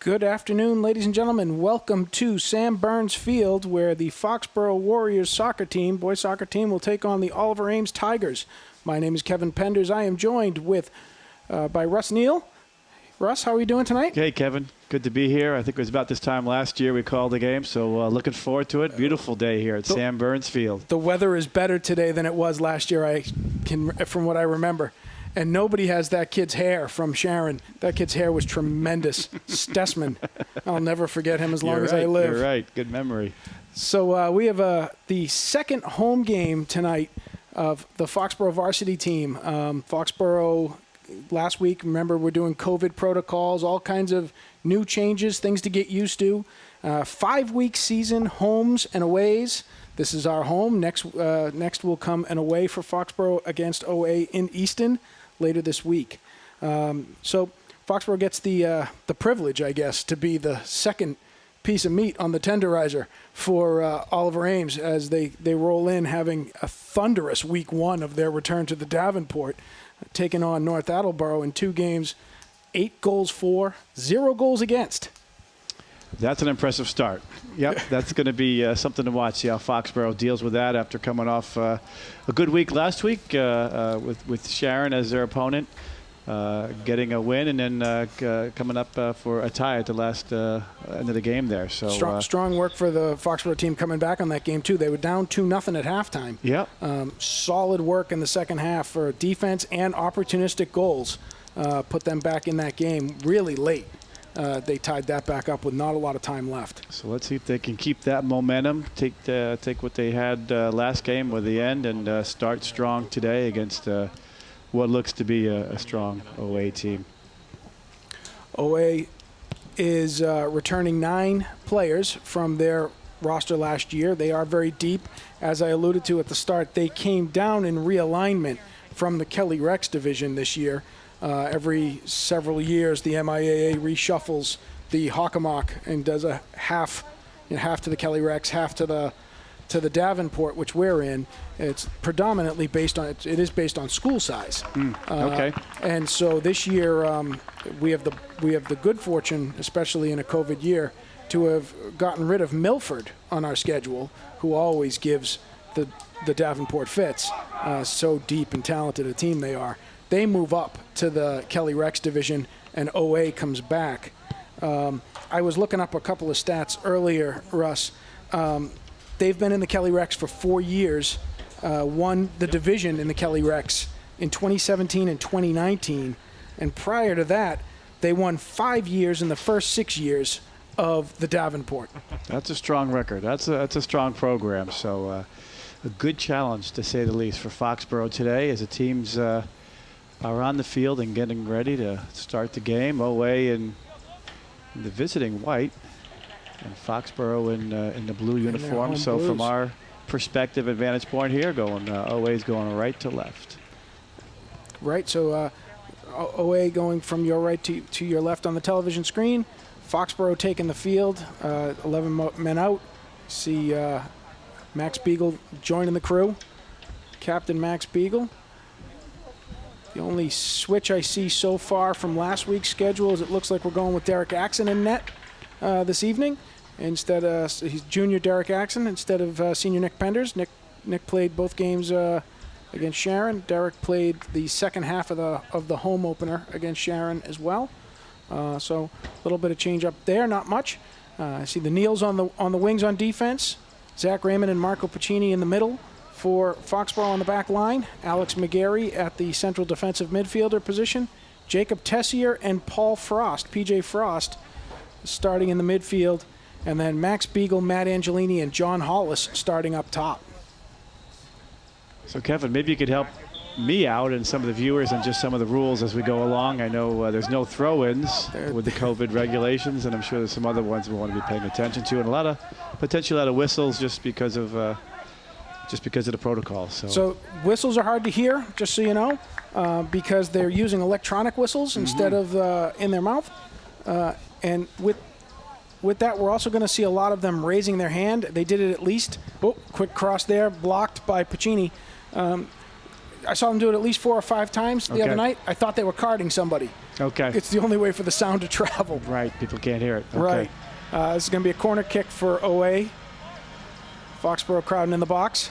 Good afternoon, ladies and gentlemen. Welcome to Sam Burns Field, where the Foxborough Warriors soccer team, boys soccer team, will take on the Oliver Ames Tigers. My name is Kevin Penders. I am joined by Russ Neal. Russ, how are you doing tonight? Hey, Kevin. Good to be here. I think it was about this time last year we called the game, so looking forward to it. Beautiful day here at Sam Burns Field. The weather is better today than it was last year, from what I remember. And nobody has that kid's hair from Sharon. That kid's hair was tremendous. Stessman. I'll never forget him as long as I live. You're right. Good memory. So we have the second home game tonight of the Foxborough Varsity team. Foxborough, last week, remember, we're doing COVID protocols, all kinds of new changes, things to get used to. 5-week season, homes and aways. This is our home. Next will come an away for Foxborough against OA in Easton later this week. So Foxborough gets the privilege, I guess, to be the second piece of meat on the tenderizer for Oliver Ames as they roll in, having a thunderous week one of their return to the Davenport, taking on North Attleboro in 2 games, 8 goals for, 0 goals against. That's an impressive start. Yep, that's going to be something to watch, see how Foxborough deals with that after coming off a good week last week with Sharon as their opponent, getting a win, and then coming up for a tie at the last end of the game there. So strong work for the Foxborough team coming back on that game, too. They were down 2-0 at halftime. Yep. Solid work in the second half for defense and opportunistic goals. Put them back in that game really late. They tied that back up with not a lot of time left. So let's see if they can keep that momentum, take what they had last game with the end, and start strong today against what looks to be a strong OA team. OA is returning 9 players from their roster last year. They are very deep. As I alluded to at the start, they came down in realignment from the Kelly Rex division this year. Every several years, the MIAA reshuffles the Hockomock and does a half to the Kelly Rex, half to the Davenport, which we're in. It's predominantly based on school size. Okay. And so this year, we have the good fortune, especially in a COVID year, to have gotten rid of Milford on our schedule, who always gives the Davenport fits. So deep and talented a team they are. They move up to the Kelly Rex division, and OA comes back. I was looking up a couple of stats earlier, Russ. They've been in the Kelly Rex for 4 years, won the division in the Kelly Rex in 2017 and 2019. And prior to that, they won 5 years in the first 6 years of the Davenport. That's a strong record. That's a strong program. So a good challenge, to say the least, for Foxborough today as the teams are on the field and getting ready to start the game. OA in the visiting white, and Foxborough in the blue uniform. So blues. From our perspective and vantage point here, OA's going right to left. Right, so OA going from your right to your left on the television screen. Foxborough taking the field, 11 men out. See Max Beagle joining the crew. Captain Max Beagle. The only switch I see so far from last week's schedule is it looks like we're going with Derek Axon in net this evening. Instead, he's junior Derek Axon instead of senior Nick Penders. Nick played both games against Sharon. Derek played the second half of the home opener against Sharon as well. So a little bit of change up there, not much. I see the Neals on the wings on defense. Zach Raymond and Marco Pacini in the middle. For Foxborough on the back line, Alex McGarry at the central defensive midfielder position, Jacob Tessier and Paul Frost, PJ Frost, starting in the midfield, and then Max Beagle, Matt Angelini, and John Hollis starting up top. So, Kevin, maybe you could help me out and some of the viewers and just some of the rules as we go along. I know there's no throw-ins with the COVID regulations, and I'm sure there's some other ones we want to be paying attention to, and potentially a lot of whistles just because of the protocol. So whistles are hard to hear, just so you know, because they're using electronic whistles instead of in their mouth. And with that, we're also going to see a lot of them raising their hand. They did it at least. Oh, quick cross there, blocked by Pacini. I saw them do it at least 4 or 5 times the other night. I thought they were carding somebody. Okay. It's the only way for the sound to travel. Right. People can't hear it. Okay. Right. This is going to be a corner kick for OA. Foxborough crowding in the box.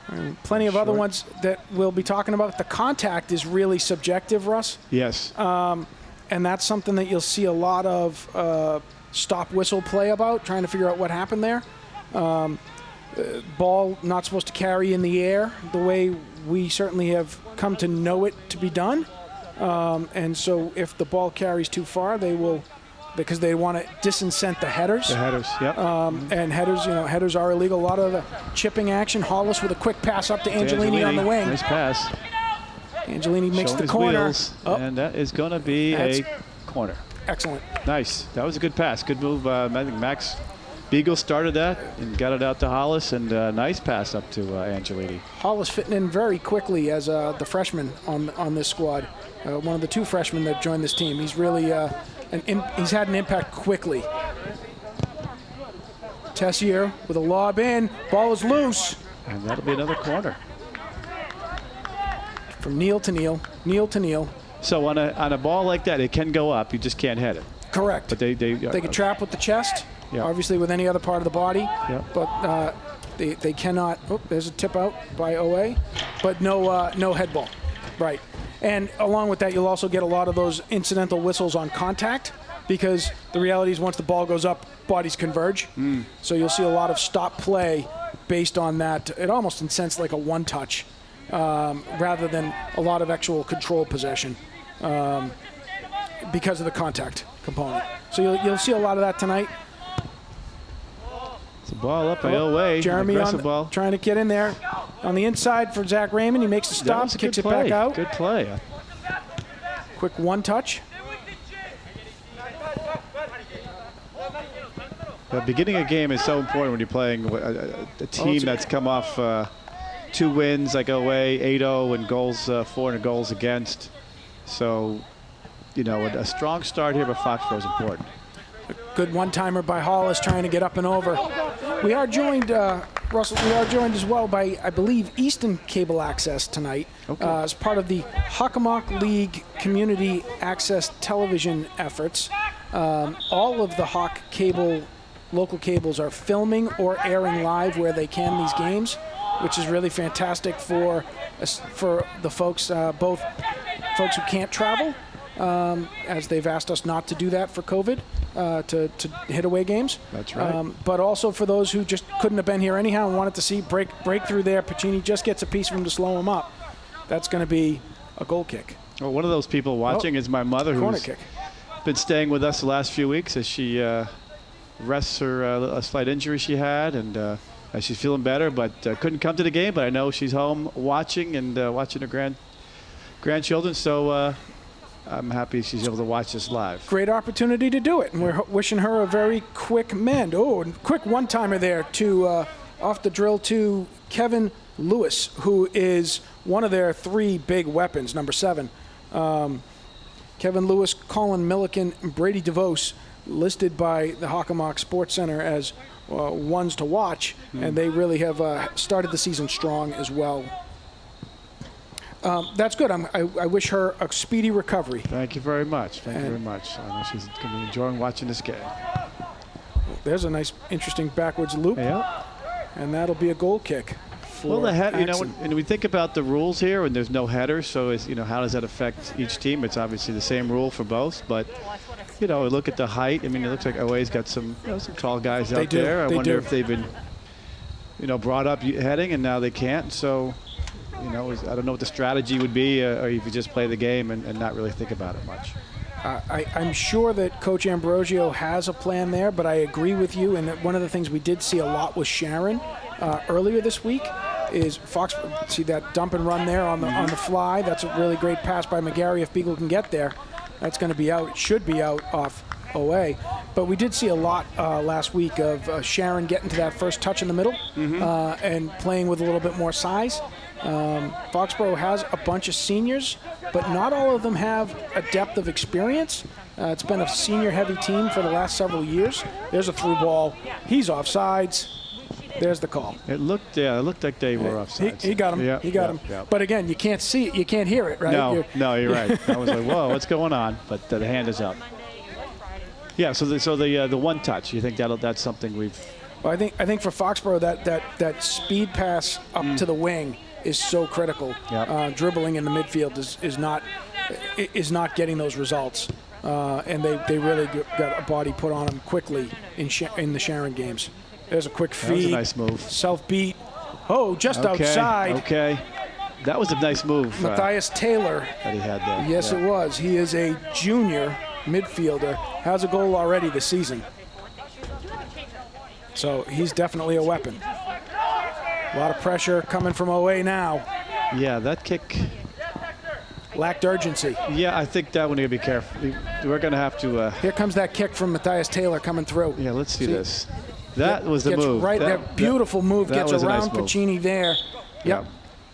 And plenty of other ones that we'll be talking about. The contact is really subjective, Russ. Yes. And that's something that you'll see a lot of stop whistle play about, trying to figure out what happened there. Ball not supposed to carry in the air the way we certainly have come to know it to be done. And so if the ball carries too far, they will, because they want to disincent the headers. The headers, yep. And headers, headers are illegal. A lot of the chipping action. Hollis with a quick pass up to Angelini on the wing. Nice pass. Angelini makes Showing the his corner. Wheels, and that is going to be a corner. Excellent. Nice. That was a good pass. Good move. I think Max Beagle started that and got it out to Hollis, and nice pass up to Angelini. Hollis fitting in very quickly as the freshman on this squad. One of the 2 freshmen that joined this team. He's really he's had an impact quickly. Tessier with a lob in. Ball is loose. And that'll be another corner. From Neal to Neal. Neal to Neal. So on a ball like that, it can go up. You just can't hit it. Correct. But they can trap with the chest. Yeah. Obviously with any other part of the body. Yeah. But they cannot. Oh, there's a tip out by OA. But no head ball. Right. And along with that, you'll also get a lot of those incidental whistles on contact, because the reality is once the ball goes up, bodies converge. So you'll see a lot of stop play based on that. It almost in sense like a one-touch rather than a lot of actual control possession because of the contact component. So you'll see a lot of that tonight. It's a ball up by OA. Jeremy aggressive ball. Trying to get in there. On the inside for Zach Raymond. He makes the stop, kicks it back out. Good play. Quick one-touch. The beginning of a game is so important when you're playing a team that's come off 2 wins like OA, 8-0, and goals 400 goals against. So, a strong start here by Foxborough is important. A good one-timer by Hollis trying to get up and over. We are joined, Russell, as well by, I believe, Easton Cable Access tonight as part of the Hockomock League Community Access Television efforts. All of the Hawk Cable local cables are filming or airing live where they can these games, which is really fantastic for the folks, both folks who can't travel, as they've asked us not to do that for COVID, to hit away games. That's right. But also for those who just couldn't have been here anyhow and wanted to see breakthrough there. Pacini just gets a piece of him to slow him up. That's going to be a goal kick. Well, one of those people watching is my mother, who's been staying with us the last few weeks as she rests her a slight injury she had, and she's feeling better, but couldn't come to the game. But I know she's home watching and watching her grandchildren. So I'm happy she's able to watch this live. Great opportunity to do it, and we're wishing her a very quick mend. Oh, and quick one-timer there to off the drill to Kevin Lewis, who is one of their 3 big weapons, number 7. Kevin Lewis, Colin Milliken, and Brady DeVos, listed by the Hockomock Sports Center as ones to watch, and they really have started the season strong as well. That's good. I wish her a speedy recovery. Thank you very much. Thank you very much. I know she's going to be enjoying watching this game. There's a nice, interesting backwards loop, and that'll be a goal kick. Well, when we think about the rules here, and there's no header, so how does that affect each team? It's obviously the same rule for both, but look at the height. I mean, it looks like OA's got some tall guys out there. I wonder if they've been brought up heading and now they can't. So I don't know what the strategy would be, or if you just play the game and not really think about it much. I'm sure that Coach Ambrosio has a plan there, but I agree with you. And one of the things we did see a lot with Sharon earlier this week is Fox. See that dump and run there on the fly. That's a really great pass by McGarry. If Beagle can get there, that's going to be out. It should be out off OA. But we did see a lot last week of Sharon getting to that first touch in the middle and playing with a little bit more size. Foxborough has a bunch of seniors, but not all of them have a depth of experience. It's been a senior-heavy team for the last several years. There's a through ball. He's offsides. There's the call. It looked like they were offside. He got him. Yep, he got him. Yep. But again, you can't see it. You can't hear it, right? No, you're right. I was like, whoa, what's going on? But the hand is up. Yeah. So the one touch. You think that's something we've. Well, I think for Foxborough that speed pass up to the wing is so critical. Yep. Dribbling in the midfield is not getting those results, and they really got a body put on them quickly in the Sharon games. There's a quick feed. That was a nice move. Self beat. Oh, just outside. Okay. That was a nice move. Matthias Taylor. That he had there. Yes, it was. He is a junior midfielder. Has a goal already this season. So he's definitely a weapon. A lot of pressure coming from OA now. Yeah, that kick. Lacked urgency. Yeah, I think that one, you got to be careful. We're going to have to. Here comes that kick from Matthias Taylor coming through. Yeah, let's see this. That was the gets move. Right there. Beautiful move. Gets around nice Pacini there. Yep.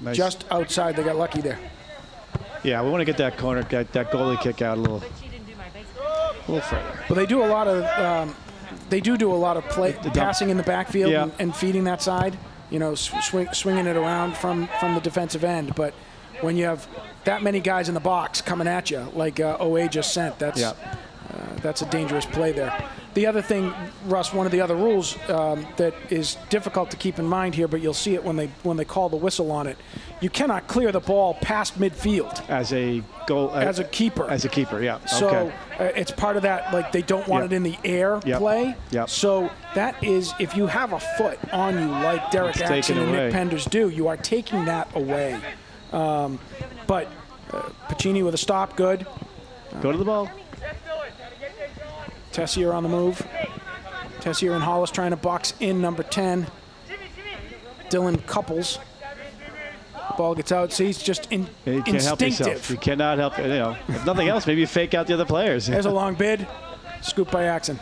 Nice. Just outside. They got lucky there. Yeah, we want to get that corner, that goalie kick out a little further. But they do a lot of. They do a lot of passing in the backfield and feeding that side. You know, swinging it around from the defensive end. But when you have that many guys in the box coming at you, like OA just sent, that's a dangerous play there. The other thing, Russ, one of the other rules that is difficult to keep in mind here, but you'll see it when they call the whistle on it. You cannot clear the ball past midfield. As a goal. As a keeper. As a keeper, yeah. So it's part of that, like they don't want it in the air play. Yep. So that is, if you have a foot on you like Derek Axon and Nick Penders do, you are taking that away. But Pacini with a stop, good. Go to the ball. Tessier on the move. Tessier and Hollis trying to box in number 10. Dylan Couples. Ball gets out. See, he's just instinctive. Can't help himself. You cannot help. You know, if nothing else, maybe you fake out the other players. There's a long bid. Scoop by Axon.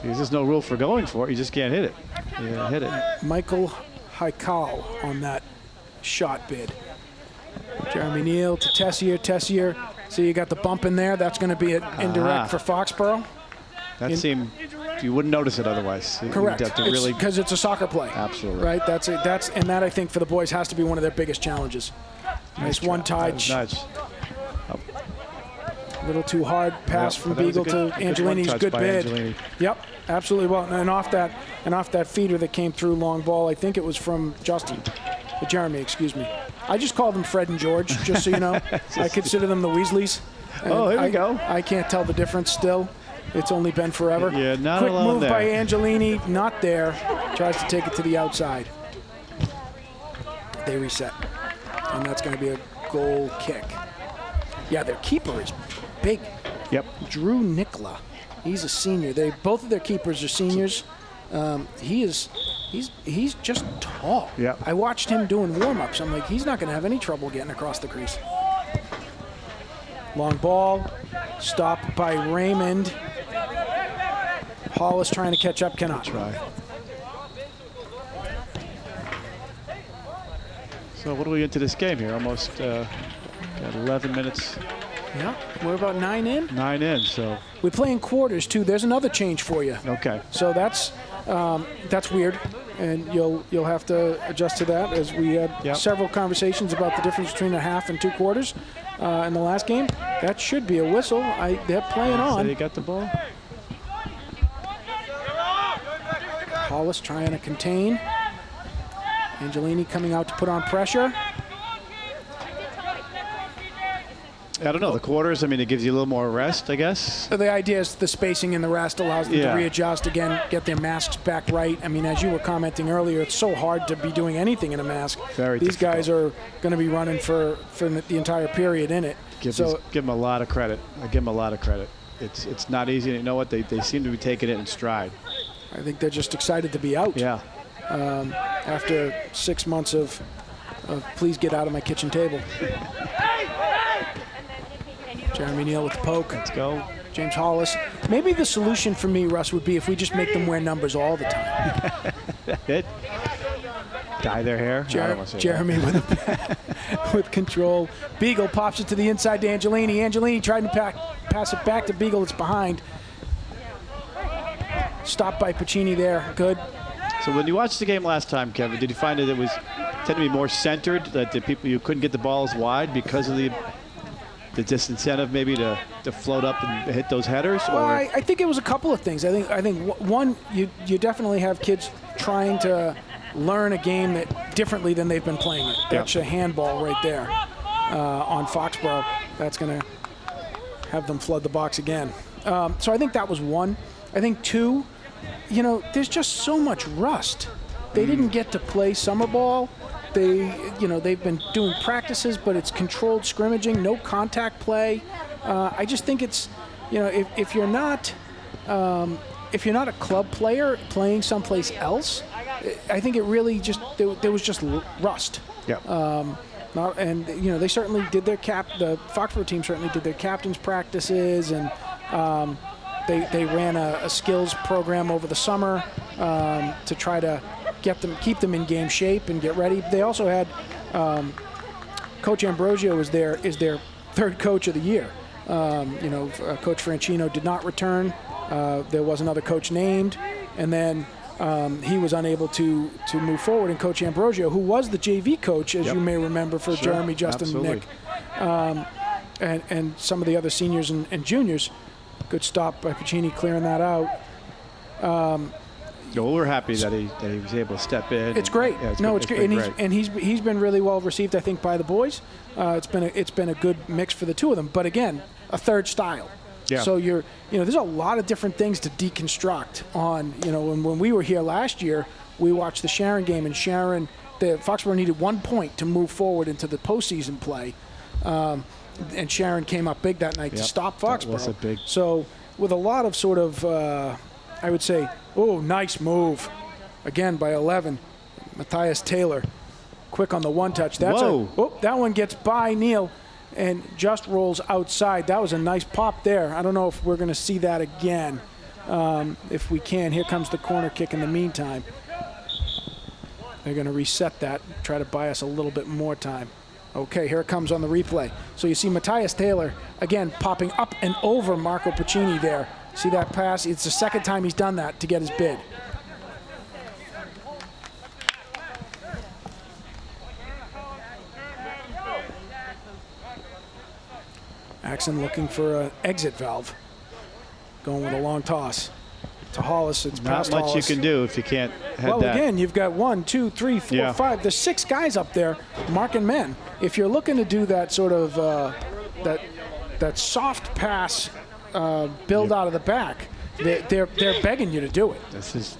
There's just no rule for going for it. You just can't hit it. Yeah, hit it. Michael Haikal on that shot bid. Jeremy Neal to Tessier. Tessier. See, you got the bump in there. That's going to be an indirect for Foxborough. That seemed, you wouldn't notice it otherwise. Correct. Because it's a soccer play. Absolutely. Right. And that I think for the boys has to be one of their biggest challenges. Nice one touch. Nice. A little too hard pass from Beagle to Angelini's good bid. Angelini. Yep, absolutely well. And off that feeder that came through, long ball. I think it was from Jeremy. Excuse me. I just call them Fred and George, just so you know. I consider them the Weasleys. Oh, here we go. I can't tell the difference still. It's only been forever. Yeah, not Quick alone move there. by Angelini, not there. Tries to take it to the outside. They reset. And that's going to be a goal kick. Yeah, their keeper is big. Yep. Drew Nicola. He's a senior. Both of their keepers are seniors. He's just tall. Yep. I watched him doing warm-ups. I'm like, he's not going to have any trouble getting across the crease. Long ball. Stopped by Raymond. Hollis trying to catch up, cannot. Try. So what are we into this game here? Almost got 11 minutes. Yeah, we're about 9 in. 9 in, so. We play in quarters, too. There's another change for you. Okay. So that's weird, and you'll have to adjust to that, as we had several conversations about the difference between a half and 2 quarters in the last game. That should be a whistle. They're playing on. So they got the ball. Hollis trying to contain. Angelini coming out to put on pressure. I don't know, the quarters, I mean, it gives you a little more rest, I guess. The idea is the spacing in the rest allows them to readjust again, get their masks back right. I mean, as you were commenting earlier, it's so hard to be doing anything in a mask. These guys are going to be running for the entire period in it. Give them a lot of credit. I give them a lot of credit. It's not easy. You know what? They seem to be taking it in stride. I think they're just excited to be out. Yeah. After 6 months of please get out of my kitchen table. Jeremy Neal with the poke. Let's go. James Hollis. Maybe the solution for me, Russ, would be if we just make them wear numbers all the time. It. Dye their hair. Jeremy with control. Beagle pops it to the inside to Angelini. Angelini tried to pass it back to Beagle. It's behind. Stopped by Pacini there. Good. So when you watched the game last time, Kevin, did you find that it was tend to be more centered, that the people you couldn't get the balls wide because of the disincentive maybe to float up and hit those headers? Well, I think it was a couple of things. I think one, you definitely have kids trying to learn a game that differently than they've been playing it. That's a handball right there on Foxborough. That's going to have them flood the box again. So I think that was one. I think two, there's just so much rust. They didn't get to play summer ball. They've been doing practices, but it's controlled scrimmaging, no contact play. I just think it's, if you're not a club player playing someplace else, I think it really just there was just rust. Yeah. And they certainly did the Foxborough team certainly did their captain's practices, and they ran a skills program over the summer to try to keep them in game shape and get ready. They also had Coach Ambrosio is their third coach of the year. Coach Franchino did not return. There was another coach named, and then he was unable to move forward. And Coach Ambrosio, who was the JV coach, as you may remember, for Jeremy, Justin, absolutely. and Nick, and some of the other seniors and juniors. Good stop by Pacini clearing that out. We're happy that he was able to step in. It's great. Yeah, it's great, and he's been really well received, I think, by the boys. It's been a good mix for the two of them. But again, a third style. Yeah. So there's a lot of different things to deconstruct on. When we were here last year, we watched the Sharon game, and the Foxborough needed 1 point to move forward into the postseason play, and Sharon came up big that night to stop Foxborough. That was a big. So with a lot of sort of, I would say, nice move, again by 11, Matthias Taylor, quick on the one touch. That one gets by Neal and just rolls outside. That was a nice pop there. I don't know if we're going to see that again. If we can, here comes the corner kick in the meantime. They're going to reset that, try to buy us a little bit more time. Okay, here it comes on the replay. So you see Matthias Taylor, again, popping up and over Marco Pacini there. See that pass? It's the second time he's done that to get his bid. Axon looking for an exit valve. Going with a long toss. To Hollis, it's past Not much Hollis. you can do if you can't head Well, that. again, you've got 1, 2, 3, 4, 5. There's 6 guys up there marking men. If you're looking to do that sort of that soft pass build out of the back, they're begging you to do it. It's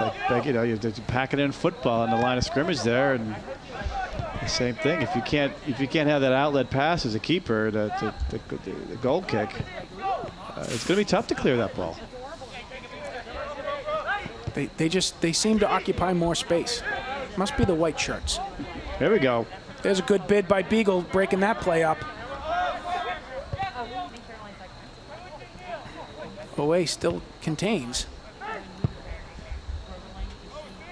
like begging, you're packing in football in the line of scrimmage there, and the same thing. If you can't have that outlet pass as a keeper, the goal kick, it's going to be tough to clear that ball. They seem to occupy more space. Must be the white shirts. There we go. There's a good bid by Beagle, breaking that play up. OA still contains.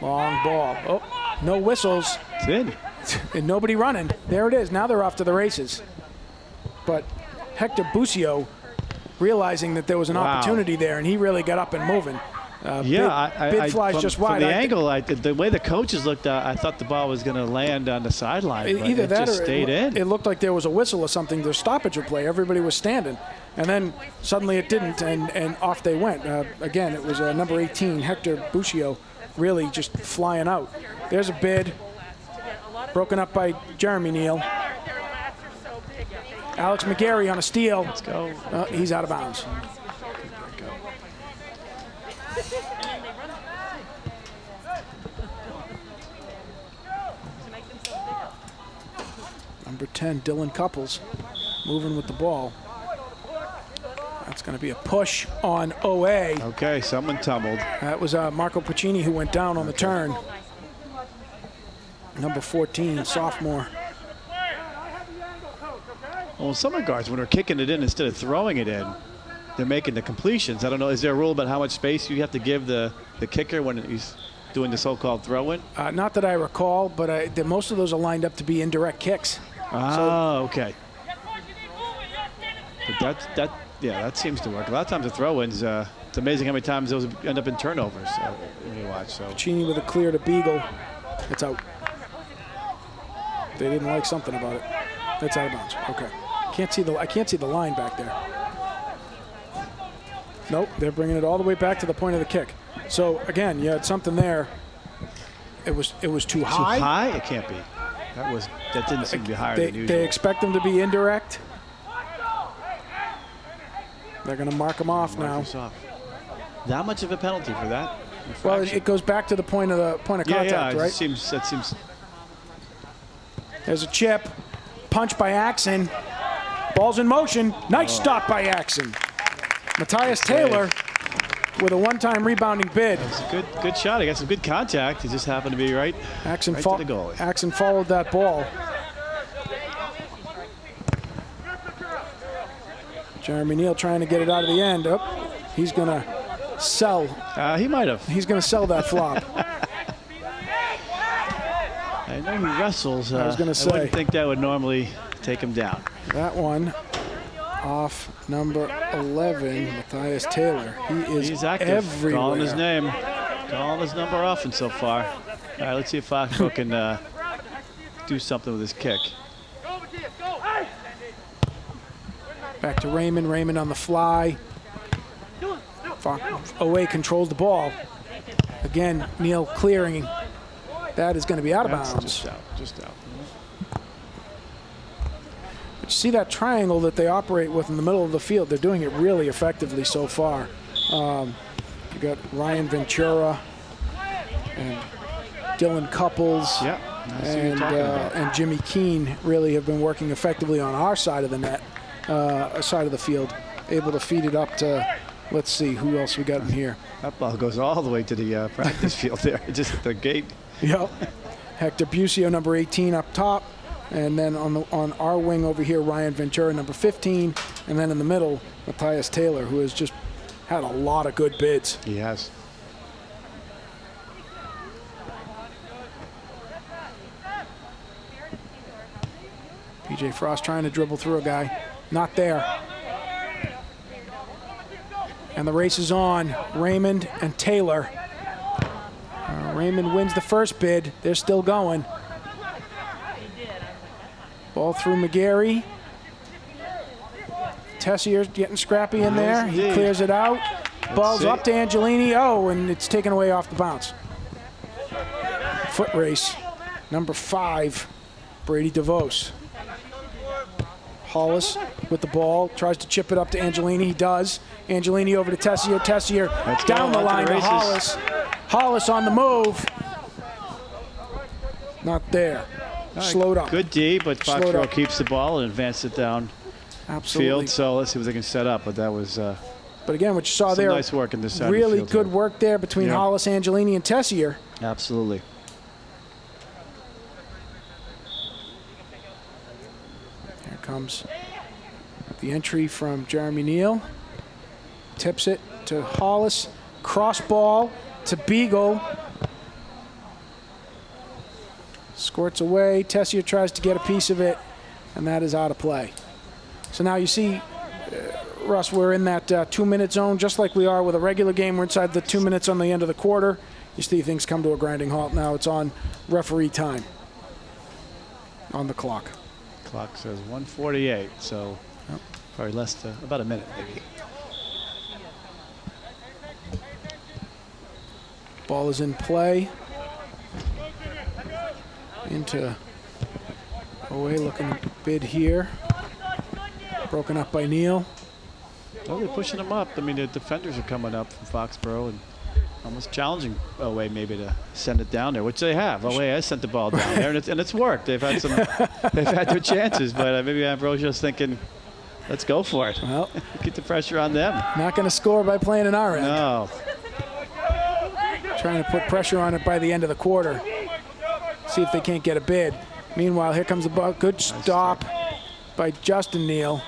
Long ball. Oh, no whistles. It's in. And nobody running. There it is. Now they're off to the races. But Hector Busio realizing that there was an opportunity there, and he really got up and moving. Bid flies just wide. From the angle, the way the coaches looked, I thought the ball was going to land on the sideline. Either that just or stayed in. It looked like there was a whistle or something. The stoppage would play. Everybody was standing. And then suddenly it didn't, and off they went. Again, it was number 18, Hector Busio, really just flying out. There's a bid. Broken up by Jeremy Neal. Alex McGarry on a steal. Let's go. He's out of bounds. Number 10, Dylan Couples, moving with the ball. That's going to be a push on OA. Okay, someone tumbled. That was Marco Pacini who went down on the turn. Number 14, sophomore. Well, some of the guards, when they're kicking it in instead of throwing it in, they're making the completions. I don't know, is there a rule about how much space you have to give the kicker when he's doing the so-called throw-in? Not that I recall, but most of those are lined up to be indirect kicks. Oh, okay. But that seems to work. A lot of times the throw-ins, it's amazing how many times those end up in turnovers when you watch. So Cheney with a clear to Beagle. It's out. They didn't like something about it. It's out of bounds. Okay. I can't see the line back there. Nope, they're bringing it all the way back to the point of the kick. So again, you had something there. It was too high. Too high? It can't be. That didn't seem to be higher than usual. They expect them to be indirect. They're going to mark them off now. That much of a penalty for that? Well, it goes back to the point of contact, right? That seems. There's a chip, punch by Axon. Ball's in motion. Nice stop by Axon. Matthias Taylor with a one-time rebounding bid. It's a good shot. He got some good contact. He just happened to be right to the goalie. Axon followed that ball. Jeremy Neal trying to get it out of the end. Oh, he's going to sell. He might have. He's going to sell that flop. I know he wrestles. I was going to say. I wouldn't think that would normally take him down. That one off number 11, Matthias Taylor. He's active. Everywhere. Calling his name. Calling his number often so far. All right, let's see if Foxborough can do something with his kick. Back to Raymond. Raymond on the fly. Away controls the ball. Again, Neal clearing. That is going to be out of bounds. Just out. But you see that triangle that they operate with in the middle of the field. They're doing it really effectively so far. You got Ryan Ventura and Dylan Couples and Jimmy Keene really have been working effectively on our side of the net, side of the field, able to feed it up to, let's see, who else we got in here. That ball goes all the way to the practice field there, just at the gate. Yep. Hector Busio, number 18, up top. And then on our wing over here, Ryan Ventura, number 15. And then in the middle, Matthias Taylor, who has just had a lot of good bids. He has. PJ Frost trying to dribble through a guy. Not there. And the race is on. Raymond and Taylor. Raymond wins the first bid. They're still going. Ball through McGarry. Tessier's getting scrappy in there. He clears it out. Ball's up to Angelini. Oh, and it's taken away off the bounce. Foot race. Number 5, Brady DeVos. Hollis with the ball. Tries to chip it up to Angelini. He does. Angelini over to Tessier. Tessier down the line to Hollis. Hollis on the move. Not there. Slowed up. Good D, but Foxborough keeps the ball and advances it down field. So let's see what they can set up. But that was. But again, what you saw there. Nice work in this side. Really of the field good work there between Hollis, Angelini, and Tessier. Absolutely. Here comes the entry from Jeremy Neal. Tips it to Hollis. Cross ball to Beagle. Squirts away. Tessier tries to get a piece of it, and that is out of play. So now you see, Russ, we're in that 2-minute zone, just like we are with a regular game. We're inside the 2 minutes on the end of the quarter. You see things come to a grinding halt. Now it's on referee time on the clock. Clock says 1:48, so probably less than about a minute maybe. Ball is in play. Into away looking bid here. Broken up by Neal. Well, they're pushing them up. I mean, the defenders are coming up from Foxborough and almost challenging Oway maybe to send it down there, which they have. Oway has sent the ball down there, and it's worked. They've had their chances, but maybe Ambrosio's thinking, let's go for it. Well, get the pressure on them. Not going to score by playing in our end. No. Trying to put pressure on it by the end of the quarter. See if they can't get a bid. Meanwhile, here comes the ball. Good stop by Justin Neal.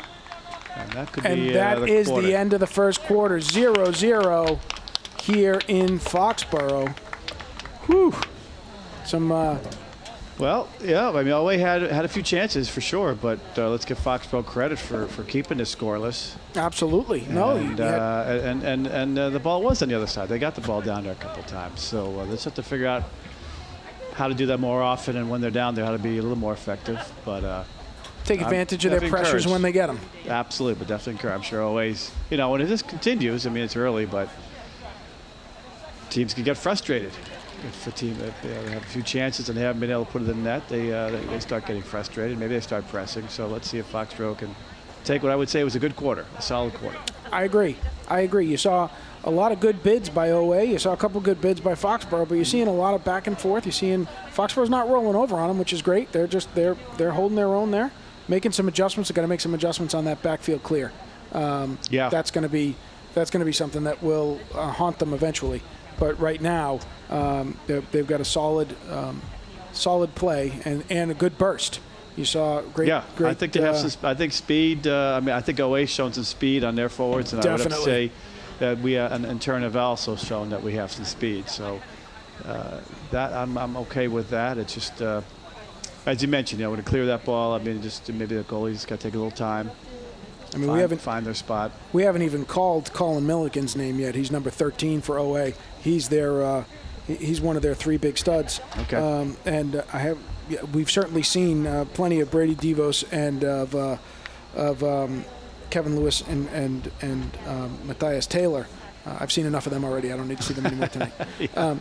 And that could and be that is quarter. The end of the first quarter. 0-0 here in Foxborough. Whew. Some Well, yeah, I mean, OA had a few chances for sure, but let's give Foxborough credit for keeping this scoreless. Absolutely. No. And the ball was on the other side. They got the ball down there a couple times. So let's have to figure out how to do that more often, and when they're down there, how to be a little more effective. But take advantage of their pressures when they get them. Absolutely, but definitely encourage. I'm sure always, when this continues, I mean, it's early, but teams can get frustrated. If a team they have a few chances and they haven't been able to put it in the net, they start getting frustrated. Maybe they start pressing. So let's see if Foxborough can take what I would say was a good quarter, a solid quarter. I agree. You saw a lot of good bids by OA. You saw a couple good bids by Foxborough, but you're seeing a lot of back and forth. You're seeing Foxborough's not rolling over on them, which is great. They're holding their own there, making some adjustments. They're going to make some adjustments on that backfield clear. That's going to be something that will haunt them eventually. But right now, they've got a solid play and a good burst. You saw great. Yeah, I think they have some. I think speed. I think OA's shown some speed on their forwards, and definitely. I would have to say that we in turn have also shown that we have some speed. So that I'm okay with that. It's just as you mentioned, when to clear that ball. I mean, just maybe the goalie's got to take a little time. I mean, we haven't find their spot. We haven't even called Colin Milliken's name yet. He's number 13 for OA. He's their. He's one of their three big studs. Okay. And we've certainly seen plenty of Brady Devos and of Kevin Lewis and Matthias Taylor. I've seen enough of them already. I don't need to see them anymore tonight.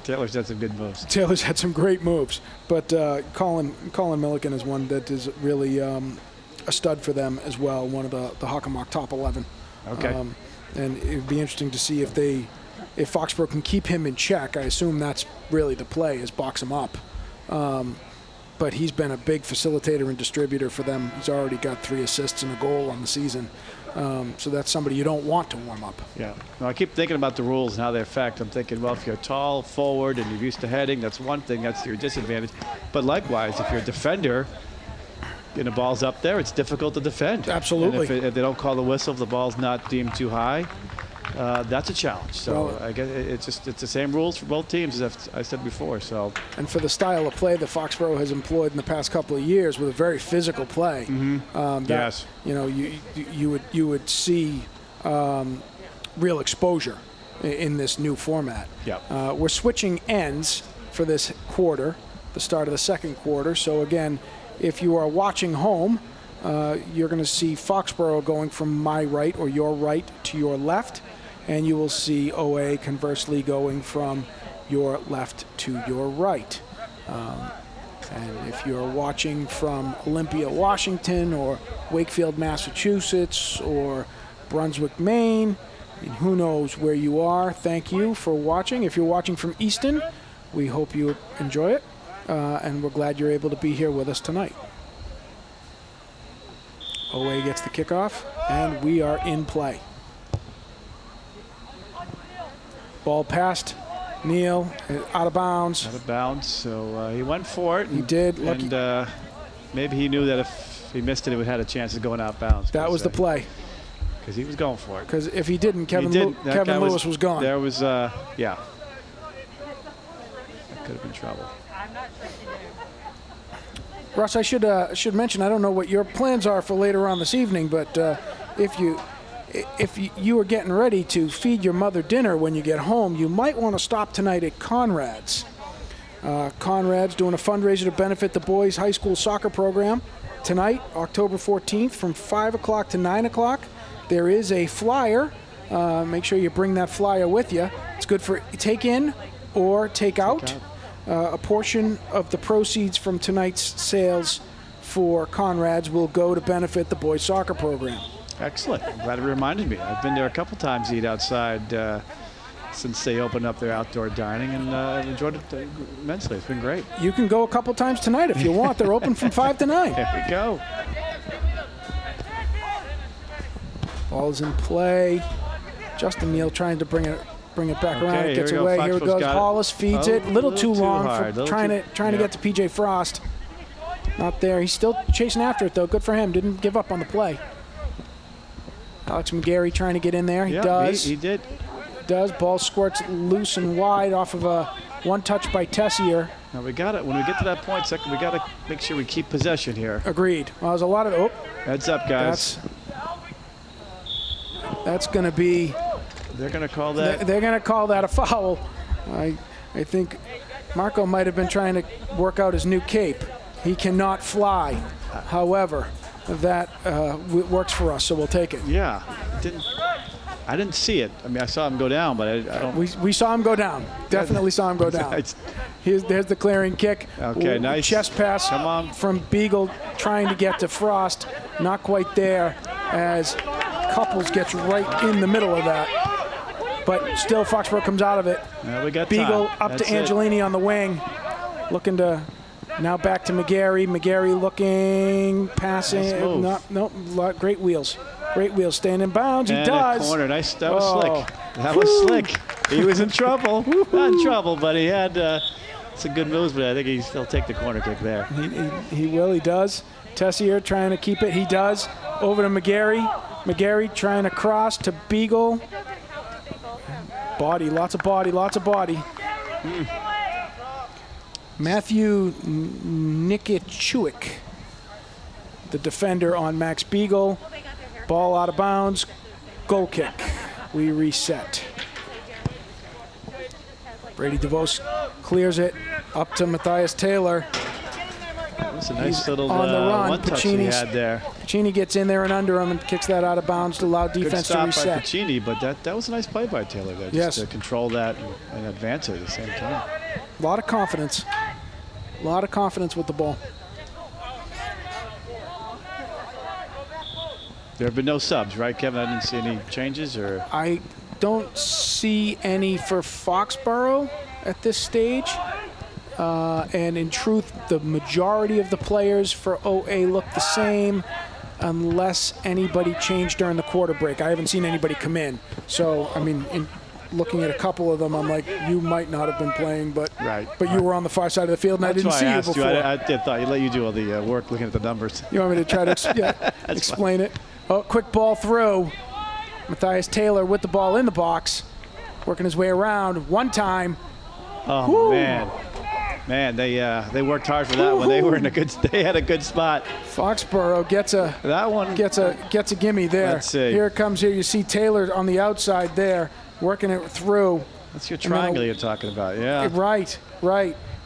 Taylor's had some good moves. Taylor's had some great moves, but Colin Milliken is one that is really a stud for them as well. One of the Hockomock top 11. Okay. And it would be interesting to see if Foxborough can keep him in check. I assume that's really the play, is box him up. But he's been a big facilitator and distributor for them. He's already got 3 assists and a goal on the season. So that's somebody you don't want to warm up. Yeah. Well, I keep thinking about the rules and how they affect. I'm thinking, well, if you're tall forward and you're used to heading, that's one thing. That's your disadvantage. But likewise, if you're a defender and the ball's up there, it's difficult to defend. Absolutely. And if they don't call the whistle, if the ball's not deemed too high, that's a challenge. So I guess it's the same rules for both teams, as I said before. So. And for the style of play that Foxborough has employed in the past couple of years, with a very physical play, yes, you would see real exposure in this new format. Yeah. We're switching ends for this quarter, the start of the second quarter. So again, if you are watching home, you're going to see Foxborough going from my right or your right to your left, and you will see OA conversely going from your left to your right. And if you're watching from Olympia, Washington, or Wakefield, Massachusetts, or Brunswick, Maine, and who knows where you are, thank you for watching. If you're watching from Easton, we hope you enjoy it, and we're glad you're able to be here with us tonight. OA gets the kickoff, and we are in play. Ball passed. Neal, out of bounds. Out of bounds, so he went for it. He did. And maybe he knew that if he missed it, it would have had a chance of going out of bounds. That was the play. Because he was going for it. Because if he didn't, Kevin Lewis was gone. There was, yeah. That could have been trouble. Russ, I should mention, I don't know what your plans are for later on this evening, but if you are getting ready to feed your mother dinner when you get home, you might want to stop tonight at Conrad's. Conrad's doing a fundraiser to benefit the boys' high school soccer program tonight, October 14th, from 5 o'clock to 9 o'clock. There is a flyer. Make sure you bring that flyer with you. It's good for take in or take out. A portion of the proceeds from tonight's sales for Conrad's will go to benefit the boys' soccer program. Excellent. I'm glad it reminded me. I've been there a couple times to eat outside since they opened up their outdoor dining, and I've enjoyed it immensely. It's been great. You can go a couple times tonight if you want. They're open from 5 to 9. There we go. Ball's in play. Justin Neal trying to bring it back around. It gets away. Here it goes. Hollis feeds it. A little too long for trying to get to PJ Frost. Not there. He's still chasing after it, though. Good for him. Didn't give up on the play. Alex McGarry trying to get in there. He does. He did. Does. Ball squirts loose and wide off of a one touch by Tessier. Now we got it. When we get to that point, second, we got to make sure we keep possession here. Agreed. Well, there's a lot of. Oh, Heads up, guys. That's going to be. They're going to call that. They're going to call that a foul. I think Marco might have been trying to work out his new cape. He cannot fly. However, that works for us, so we'll take it. Yeah. I didn't see it. I mean, I saw him go down, but I don't. We saw him go down. Definitely saw him go down. There's the clearing kick. Okay, nice. Chest pass from Beagle trying to get to Frost. Not quite there as Couples gets right in the middle of that. But still, Foxborough comes out of it. We got Beagle time. up That's to Angelini on the wing. Looking to, now back to McGarry. McGarry looking, passing. No, great wheels. Great wheels, staying in bounds. He does. Corner. Nice. That was slick. That was slick. He was in trouble. Not in trouble, but he had some good moves, but I think he'll still take the corner kick there. He will. He does. Tessier trying to keep it. He does. Over to McGarry. McGarry trying to cross to Beagle. Body. Lots of body. Lots of body. Matthew Nikichuik, the defender on Max Beagle. Ball out of bounds. Goal kick. We reset. Brady DeVos clears it up to Matthias Taylor. That's a nice little on the run. one touch he had there. Pacini gets in there and under him and kicks that out of bounds to allow defense to reset. Good stop by Pacini, but that was a nice play by Taylor there. Just to control that and advance it at the same time. A lot of confidence. A lot of confidence with the ball. There have been no subs, right, Kevin? I didn't see any changes, or I don't see any for Foxborough at this stage. And in truth, the majority of the players for OA look the same unless anybody changed during the quarter break. I haven't seen anybody come in. So, I mean, in looking at a couple of them, I'm like, you might not have been playing, but you were on the far side of the field, and I didn't see you before. I thought I'd let you do all the work looking at the numbers. You want me to try to explain it? Oh, quick ball through. Matthias Taylor with the ball in the box, working his way around one time. Oh, Woo. Man, they worked hard for that one. They were in they had a good spot. Foxborough gets a gimme there. Let's see. Here it comes. Here you see Taylor on the outside there, working it through. That's your triangle you're talking about, yeah. Right.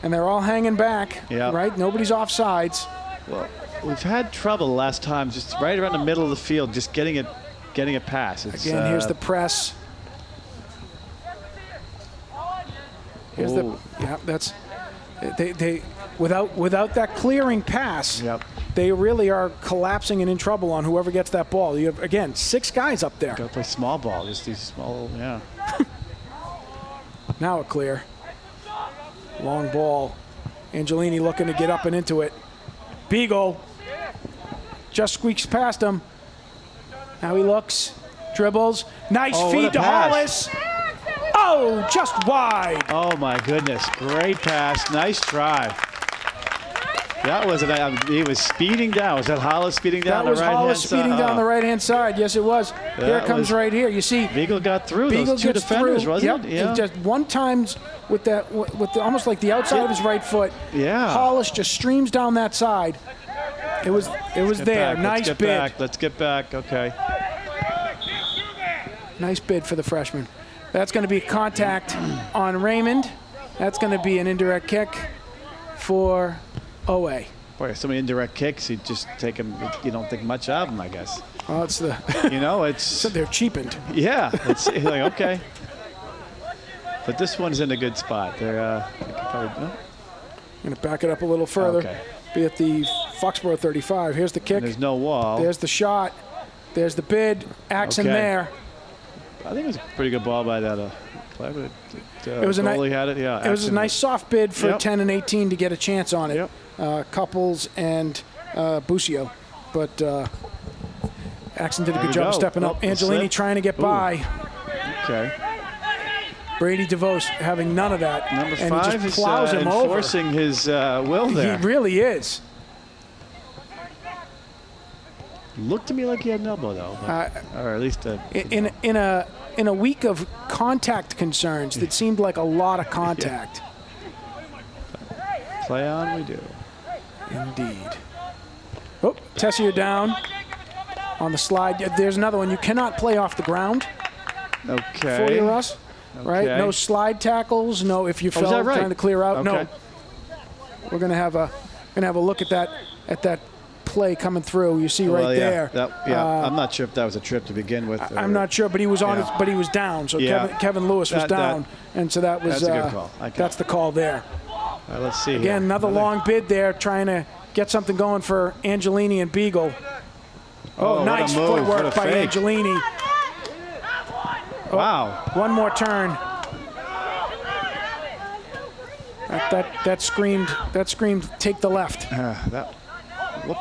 And they're all hanging back. Yeah. Right. Nobody's offsides. Well, we've had trouble the last time, just right around the middle of the field, just getting it past. Again, here's the press. Here's that's. They without that clearing pass, they really are collapsing and in trouble on whoever gets that ball. You have, again, 6 guys up there. Got to play small ball, just these small, Now a clear. Long ball. Angelini looking to get up and into it. Beagle just squeaks past him. Now he looks, dribbles. Nice feed to Hollis. Oh, just wide. Oh, my goodness. Great pass. Nice try. That was he was speeding down. Was that Hollis speeding down the right hand side? That was Hollis speeding down the right-hand side. Yes, it was. Here it comes right here. You see. Beagle got through those 2 defenders, wasn't it? Yeah. Just one time with that, almost like the outside of his right foot. Yeah. Hollis just streams down that side. It was there. Nice bid. Let's get back. Okay. Nice bid for the freshman. That's going to be contact on Raymond. That's going to be an indirect kick for OA. Boy, so many indirect kicks, you just take them, you don't think much of them, I guess. Well, it's the... it's... So they're cheapened. Yeah, it's like, okay. But this one's in a good spot. They're probably... I'm going to back it up a little further. Okay. Be at the Foxborough 35. Here's the kick. And there's no wall. There's the shot. There's the bid. Action there. I think it was a pretty good ball by that player. It was goalie had it. Yeah, it was a nice soft bid for 10 and 18 to get a chance on it. Couples and Busio. But Axon did a good job stepping up. Angelini trying to get by. Okay. Brady DeVos having none of that. Number 5 and he just plows is him over. enforcing his will there. He really is. Looked to me like he had an elbow, though. Or at least in a week of contact concerns, that seemed like a lot of contact. Play on we do. Indeed. Oh, Tessier down on the slide. There's another one. You cannot play off the ground Okay. for you, Russ. Right? Okay. No slide tackles. No, if you is fell that right? trying to clear out. Okay. No. We're gonna have a look at that play coming through. You see right yeah, there. I'm not sure if that was a trip to begin with. I'm not sure, but he was on Yeah. but he was down. So Yeah. Kevin Lewis was That- down, and so that was that's a good call. that's the call there. Let's see. Again, here. another long bid there, trying to get something going for Angelini and Beagle. Oh, what a nice move. footwork What a by fake. Angelini. Wow. One more turn. That screamed. Take the left. Whoop.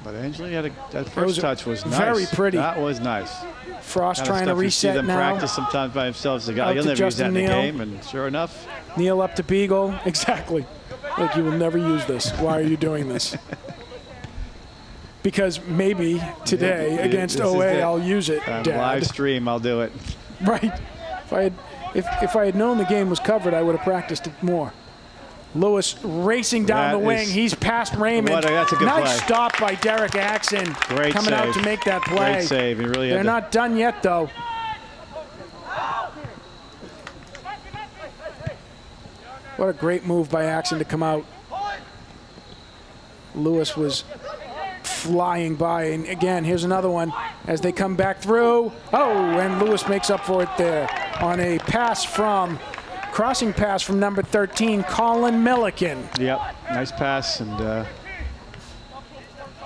But Angelini that first touch was nice. very pretty. That was nice. Frost Kind of trying to stuff you see reset them now. practice sometimes by themselves. The guy, Out you'll to never use that in Justin the Neal. game, and sure enough, Neal up to Beagle. Exactly. Like, you will never use this. Why are you doing this? Because maybe today against this is OA it. I'll use it, on Dad. live stream, I'll do it. Right. If I had known the game was covered, I would have practiced it more. Lewis racing down That the wing. is- He's past Raymond. That's a good nice play. stop by Derek Axon. Great coming out save. to make that play. Great save. He really They're had to- not done yet, though. What a great move by Axon to come out. Lewis was flying by, and again, here's another one as they come back through. Oh, and Lewis makes up for it there on a crossing pass from number 13, Colin Milliken. Yep, nice pass, and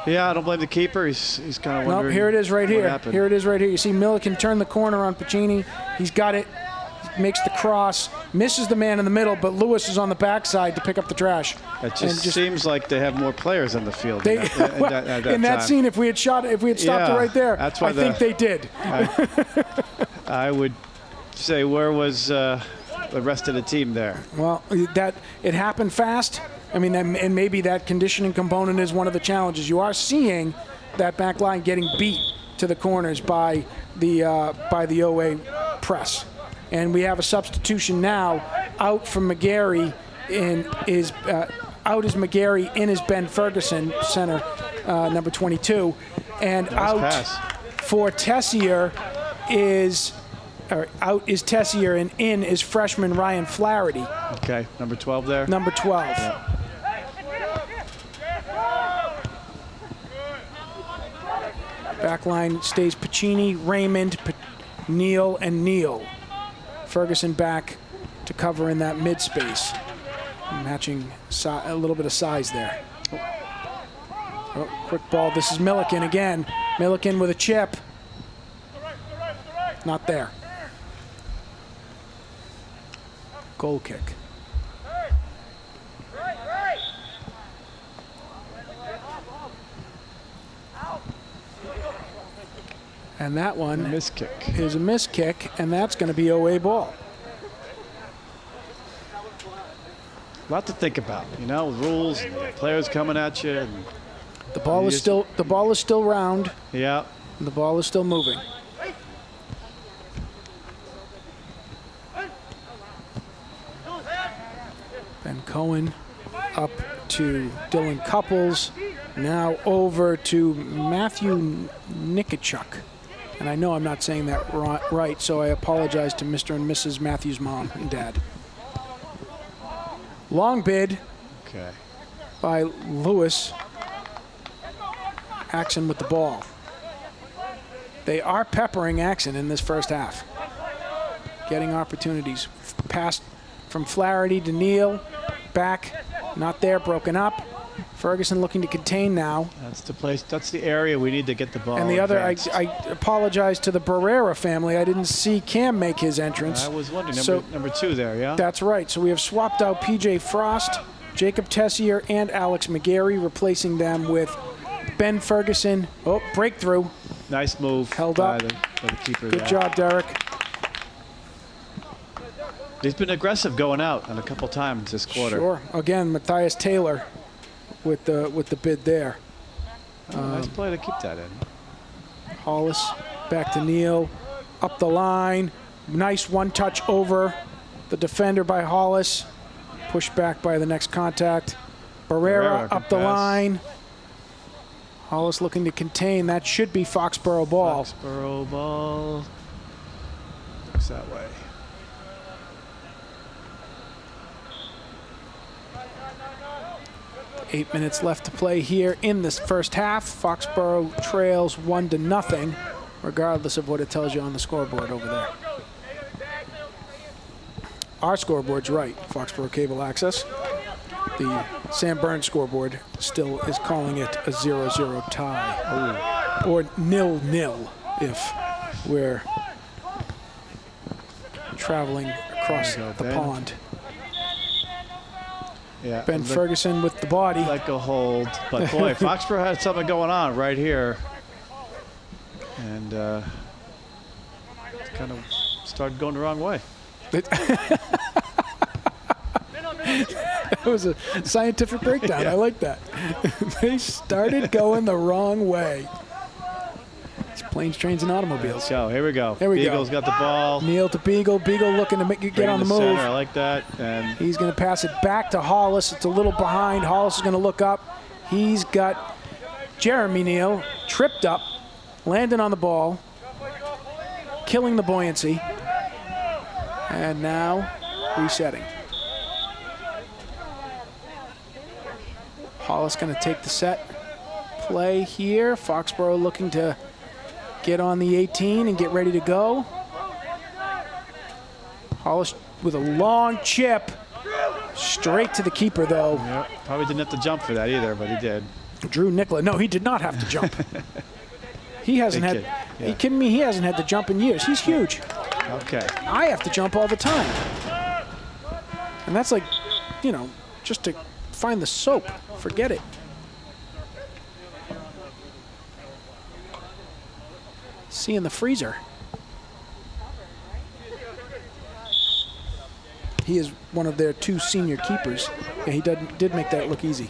yeah, I don't blame the keeper. He's kind of wondering. Nope, here it is right what here. happened. Here it is right here. You see Milliken turn the corner on Pacini. He's got it, makes the cross, misses the man in the middle, but Lewis is on the backside to pick up the trash. It just seems like they have more players on the field. They, in that time. scene, if we had stopped it right there, that's why I think they did. I would say, where was the rest of the team there? Well, it happened fast. I mean, and maybe that conditioning component is one of the challenges. You are seeing that back line getting beat to the corners by the OA press. And we have a substitution now. Out from McGarry out is McGarry, in is Ben Ferguson, center, number 22. And Nice out pass. for Tessier out is Tessier, and in is freshman Ryan Flaherty, Okay, number 12 there. number 12. Yeah. Back line stays Pacini, Raymond, Neal, and Neal. Ferguson back to cover in that mid space, matching a little bit of size there. Oh, quick ball. This is Milliken again. Milliken with a chip. Not there. Goal kick. And that one Miss kick. is a miss kick, and that's going to be OA ball. A lot to think about, rules, and players coming at you. And The ball is still round. yeah, And the ball is still moving. Ben Cohen up to Dylan Couples. Now over to Matthew Nikachuk. And I know I'm not saying that right, so I apologize to Mr. and Mrs. Matthews' mom and dad. Long bid okay. by Lewis. Axon with the ball. They are peppering Axon in this first half. Getting opportunities. Pass from Flaherty to Neal. Back, not there, broken up. Ferguson looking to contain now. That's the place. That's the area we need to get the ball. And the other, advanced. I apologize to the Barrera family. I didn't see Cam make his entrance. I was wondering, So- number 2 there, yeah? That's right. So we have swapped out PJ Frost, Jacob Tessier, and Alex McGarry, replacing them with Ben Ferguson. Oh, breakthrough. Nice move. Held by up. the keeper Good there. job, Derek. He's been aggressive going out on a couple times this quarter. Sure. Again, Matthias Taylor with the bid there. Nice play to keep that in. Hollis back to Neal. Up the line. Nice one-touch over the defender by Hollis. Pushed back by the next contact. Barrera up the line. Hollis looking to contain. That should be Foxborough ball. Foxborough ball. Looks that way. Eight minutes left to play here in this first half. Foxborough trails 1-0, regardless of what it tells you on the scoreboard over there. Our scoreboard's right, Foxborough Cable Access. The Sam Burns scoreboard still is calling it a 0-0 tie. Ooh. Or 0-0 if we're traveling across the pond. Yeah, Ben Ferguson with the body. Let go hold. But boy, Foxborough had something going on right here. And kind of started going the wrong way. That was a scientific breakdown. Yeah. I like that. They started going the wrong way. It's planes, trains, and automobiles. Let's go. Here we go. Here we Beagle's got the ball. Neal to Beagle. Beagle looking to get on the move. Center. I like that. And he's going to pass it back to Hollis. It's a little behind. Hollis is going to look up. He's got Jeremy Neal tripped up, landing on the ball, killing the buoyancy. And now resetting. Hollis going to take the set play here. Foxborough looking to get on the 18 and get ready to go. Hollis with a long chip. Straight to the keeper, though. Yep. Probably didn't have to jump for that either, but he did. Drew Nicola. No, he did not have to jump. He hasn't had. Yeah. Are you kidding me? He hasn't had to jump in years. He's huge. Okay. I have to jump all the time. And that's like, you know, just to find the soap. Forget it. See in the freezer. He is one of their 2 senior keepers. Yeah, he did make that look easy.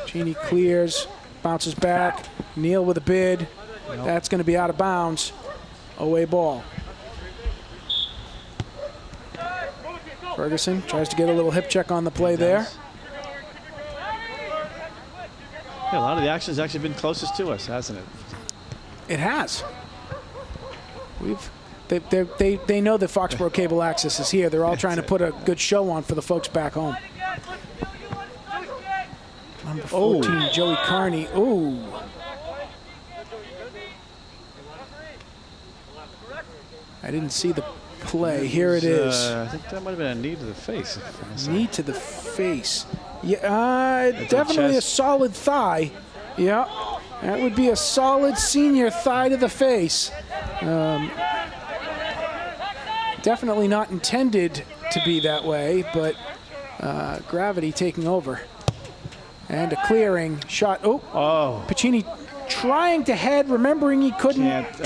Cheney clears, bounces back. Neal with a bid. Nope. That's going to be out of bounds. Away ball. Ferguson tries to get a little hip check on the play there. Yeah, a lot of the action has actually been closest to us, hasn't it? It has. They know that Foxborough Cable Access is here. They're all trying to put a good show on for the folks back home. Number 14, Joey Carney. Ooh. I didn't see the play. Here it is. I think that might have been a knee to the face. Knee to the face. Yeah, definitely a solid thigh. Yeah, that would be a solid senior thigh to the face. Definitely not intended to be that way, but gravity taking over. And a clearing shot. Oh. Pacini trying to head, remembering he couldn't, but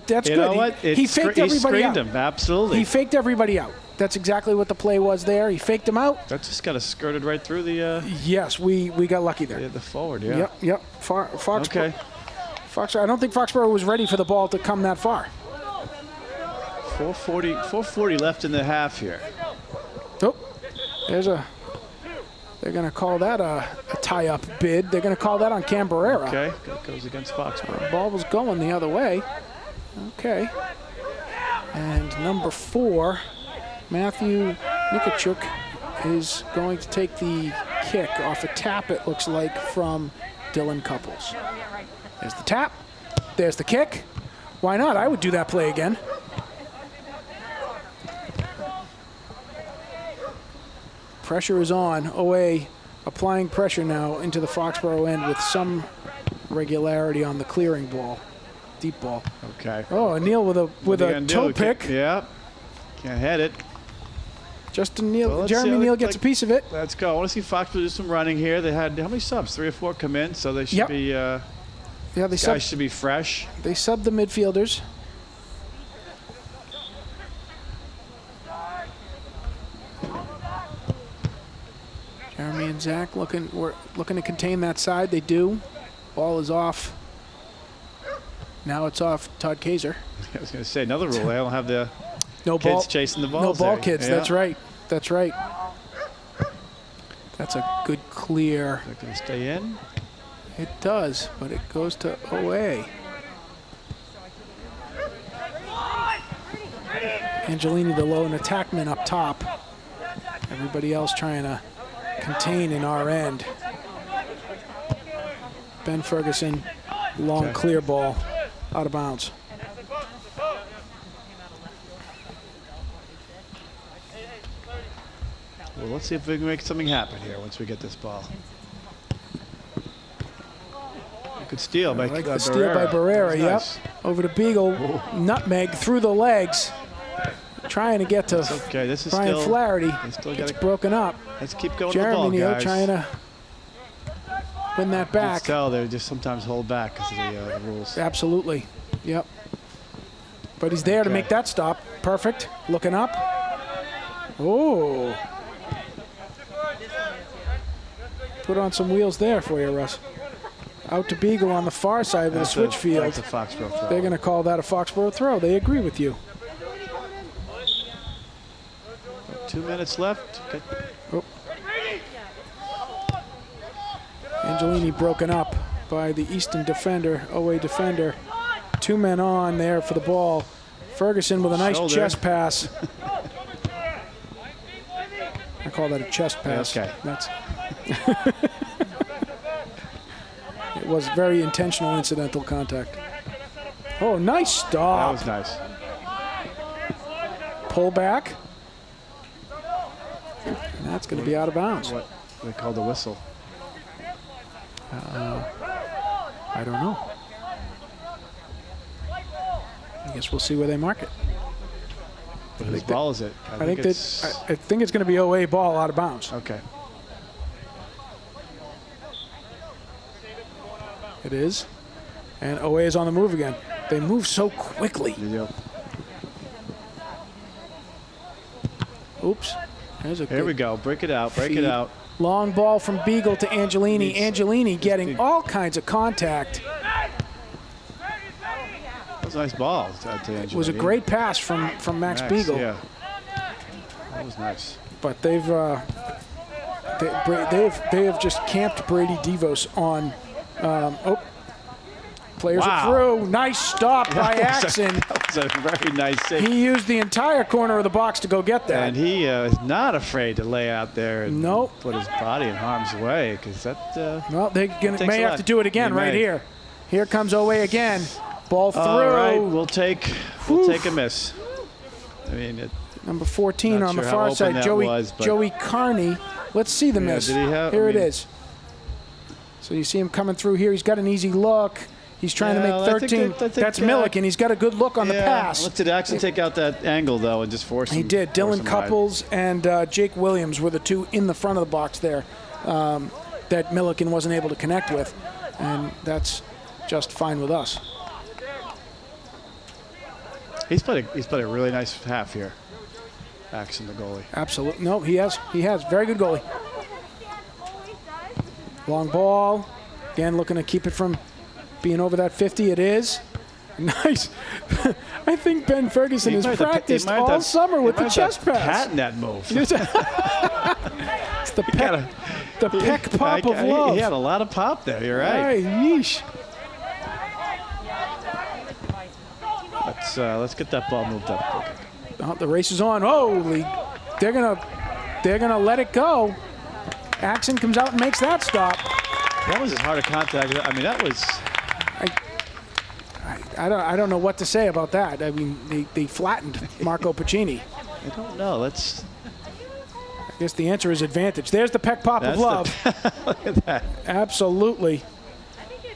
that's good. Know what? He faked everybody out. Him, absolutely. He faked everybody out. That's exactly what the play was there. He faked him out. That just got skirted right through the... Yes, we got lucky there. The forward, yeah. Yep. Foxborough. Okay. I don't think Foxborough was ready for the ball to come that far. 4:40 left in the half here. Oh, they're going to call that a tie-up bid. They're going to call that on Camberera. Okay, that goes against Foxborough. The ball was going the other way. Okay. And number 4, Matthew Nikachuk, is going to take the kick off a tap, it looks like, from Dylan Couples. There's the tap. There's the kick. Why not? I would do that play again. Pressure is on. OA applying pressure now into the Foxborough end with some regularity on the clearing ball, deep ball. Okay. Oh, Neal with a toe pick. Yeah. Can't head it. Justin Neal, well, Jeremy Neal gets a piece of it. Let's go. I want to see Foxborough do some running here. They had how many subs? 3 or 4 come in, so they should be. Guys should be fresh. They subbed the midfielders. Jeremy and Zach looking to contain that side. They do. Ball is off. Now it's off Todd Kaiser. I was going to say another rule. They don't have the No kids ball. chasing the ball. No ball kids. Yeah. That's right. That's right. That's a good clear. Is that going to stay in? It does, but it goes to OA. Angelini, the lone attackman up top. Everybody else trying to contain in our end. Ben Ferguson, long clear ball, out of bounds. Well, let's see if we can make something happen here once we get this ball. Good steal by like the steal by Barrera, yep. Nice. Over to Beagle, nutmeg through the legs. Trying to get to okay. This is Brian still, Flaherty. It's broken up. Let's keep going Jeremy with the ball, guys. trying to win that back. You can tell they just sometimes hold back because of the rules. Absolutely. Yep. But he's there to make that stop. Perfect. Looking up. Oh. Put on some wheels there for you, Russ. Out to Beagle on the far side with a switch field. That's a Foxborough throw. They're going to call that a Foxborough throw. They agree with you. 2 minutes left. Good. Oh. Angelini broken up by the Easton defender, OA defender. 2 men on there for the ball. Ferguson with a nice chest pass. I call that a chest pass. Okay. That's it was very intentional incidental contact. Oh, nice stop. That was nice. Pull back. And that's going to be out of bounds. What they call the whistle? I don't know. I guess we'll see where they mark it. Whose ball is it? I think it's going to be OA ball out of bounds. Okay. It is. And OA is on the move again. They move so quickly. Yep. Oops. There's a Here we go. Break it out. Break it out. Long ball from Beagle to Angelini. Angelini getting all kinds of contact. That was a nice ball to Angelini. It was a great pass from Max Beagle. Yeah. That was nice. But they have just camped Brady Devos on. Players are through. Nice stop by Axon. That was a very nice save. He used the entire corner of the box to go get that. And he is not afraid to lay out there and nope. put his body in harm's way because that. Well, they may have to do it again right here. Here comes OA again. Ball through. All right, we'll take a miss. I mean, number 14 on the far side, Joey Carney. Let's see the miss. Here it is. So you see him coming through here. He's got an easy look. He's trying to make 13. That's Milliken. He's got a good look on the pass. Did Axon take out that angle, though, and just force him? He did. Dylan Couples and Jake Williams were the two in the front of the box there that Milliken wasn't able to connect with. And that's just fine with us. He's played a really nice half here. Axon, the goalie. Absolutely. No, he has. He has. Very good goalie. Long ball. Again, looking to keep it from being over that 50. It is. Nice. I think Ben Ferguson has practiced all summer with the chest pass. Patent that move. It's the peck pop of love. He had a lot of pop there. You're right. Yeesh. Let's get that ball moved up. Oh, the race is on. Holy! They're gonna let it go. Axon comes out and makes that stop. That was as hard a contact. I mean, that was. I don't know what to say about that. I mean, they flattened Marco Pacini. I don't know. I guess the answer is advantage. There's the peck pop of love. Look at that. Absolutely.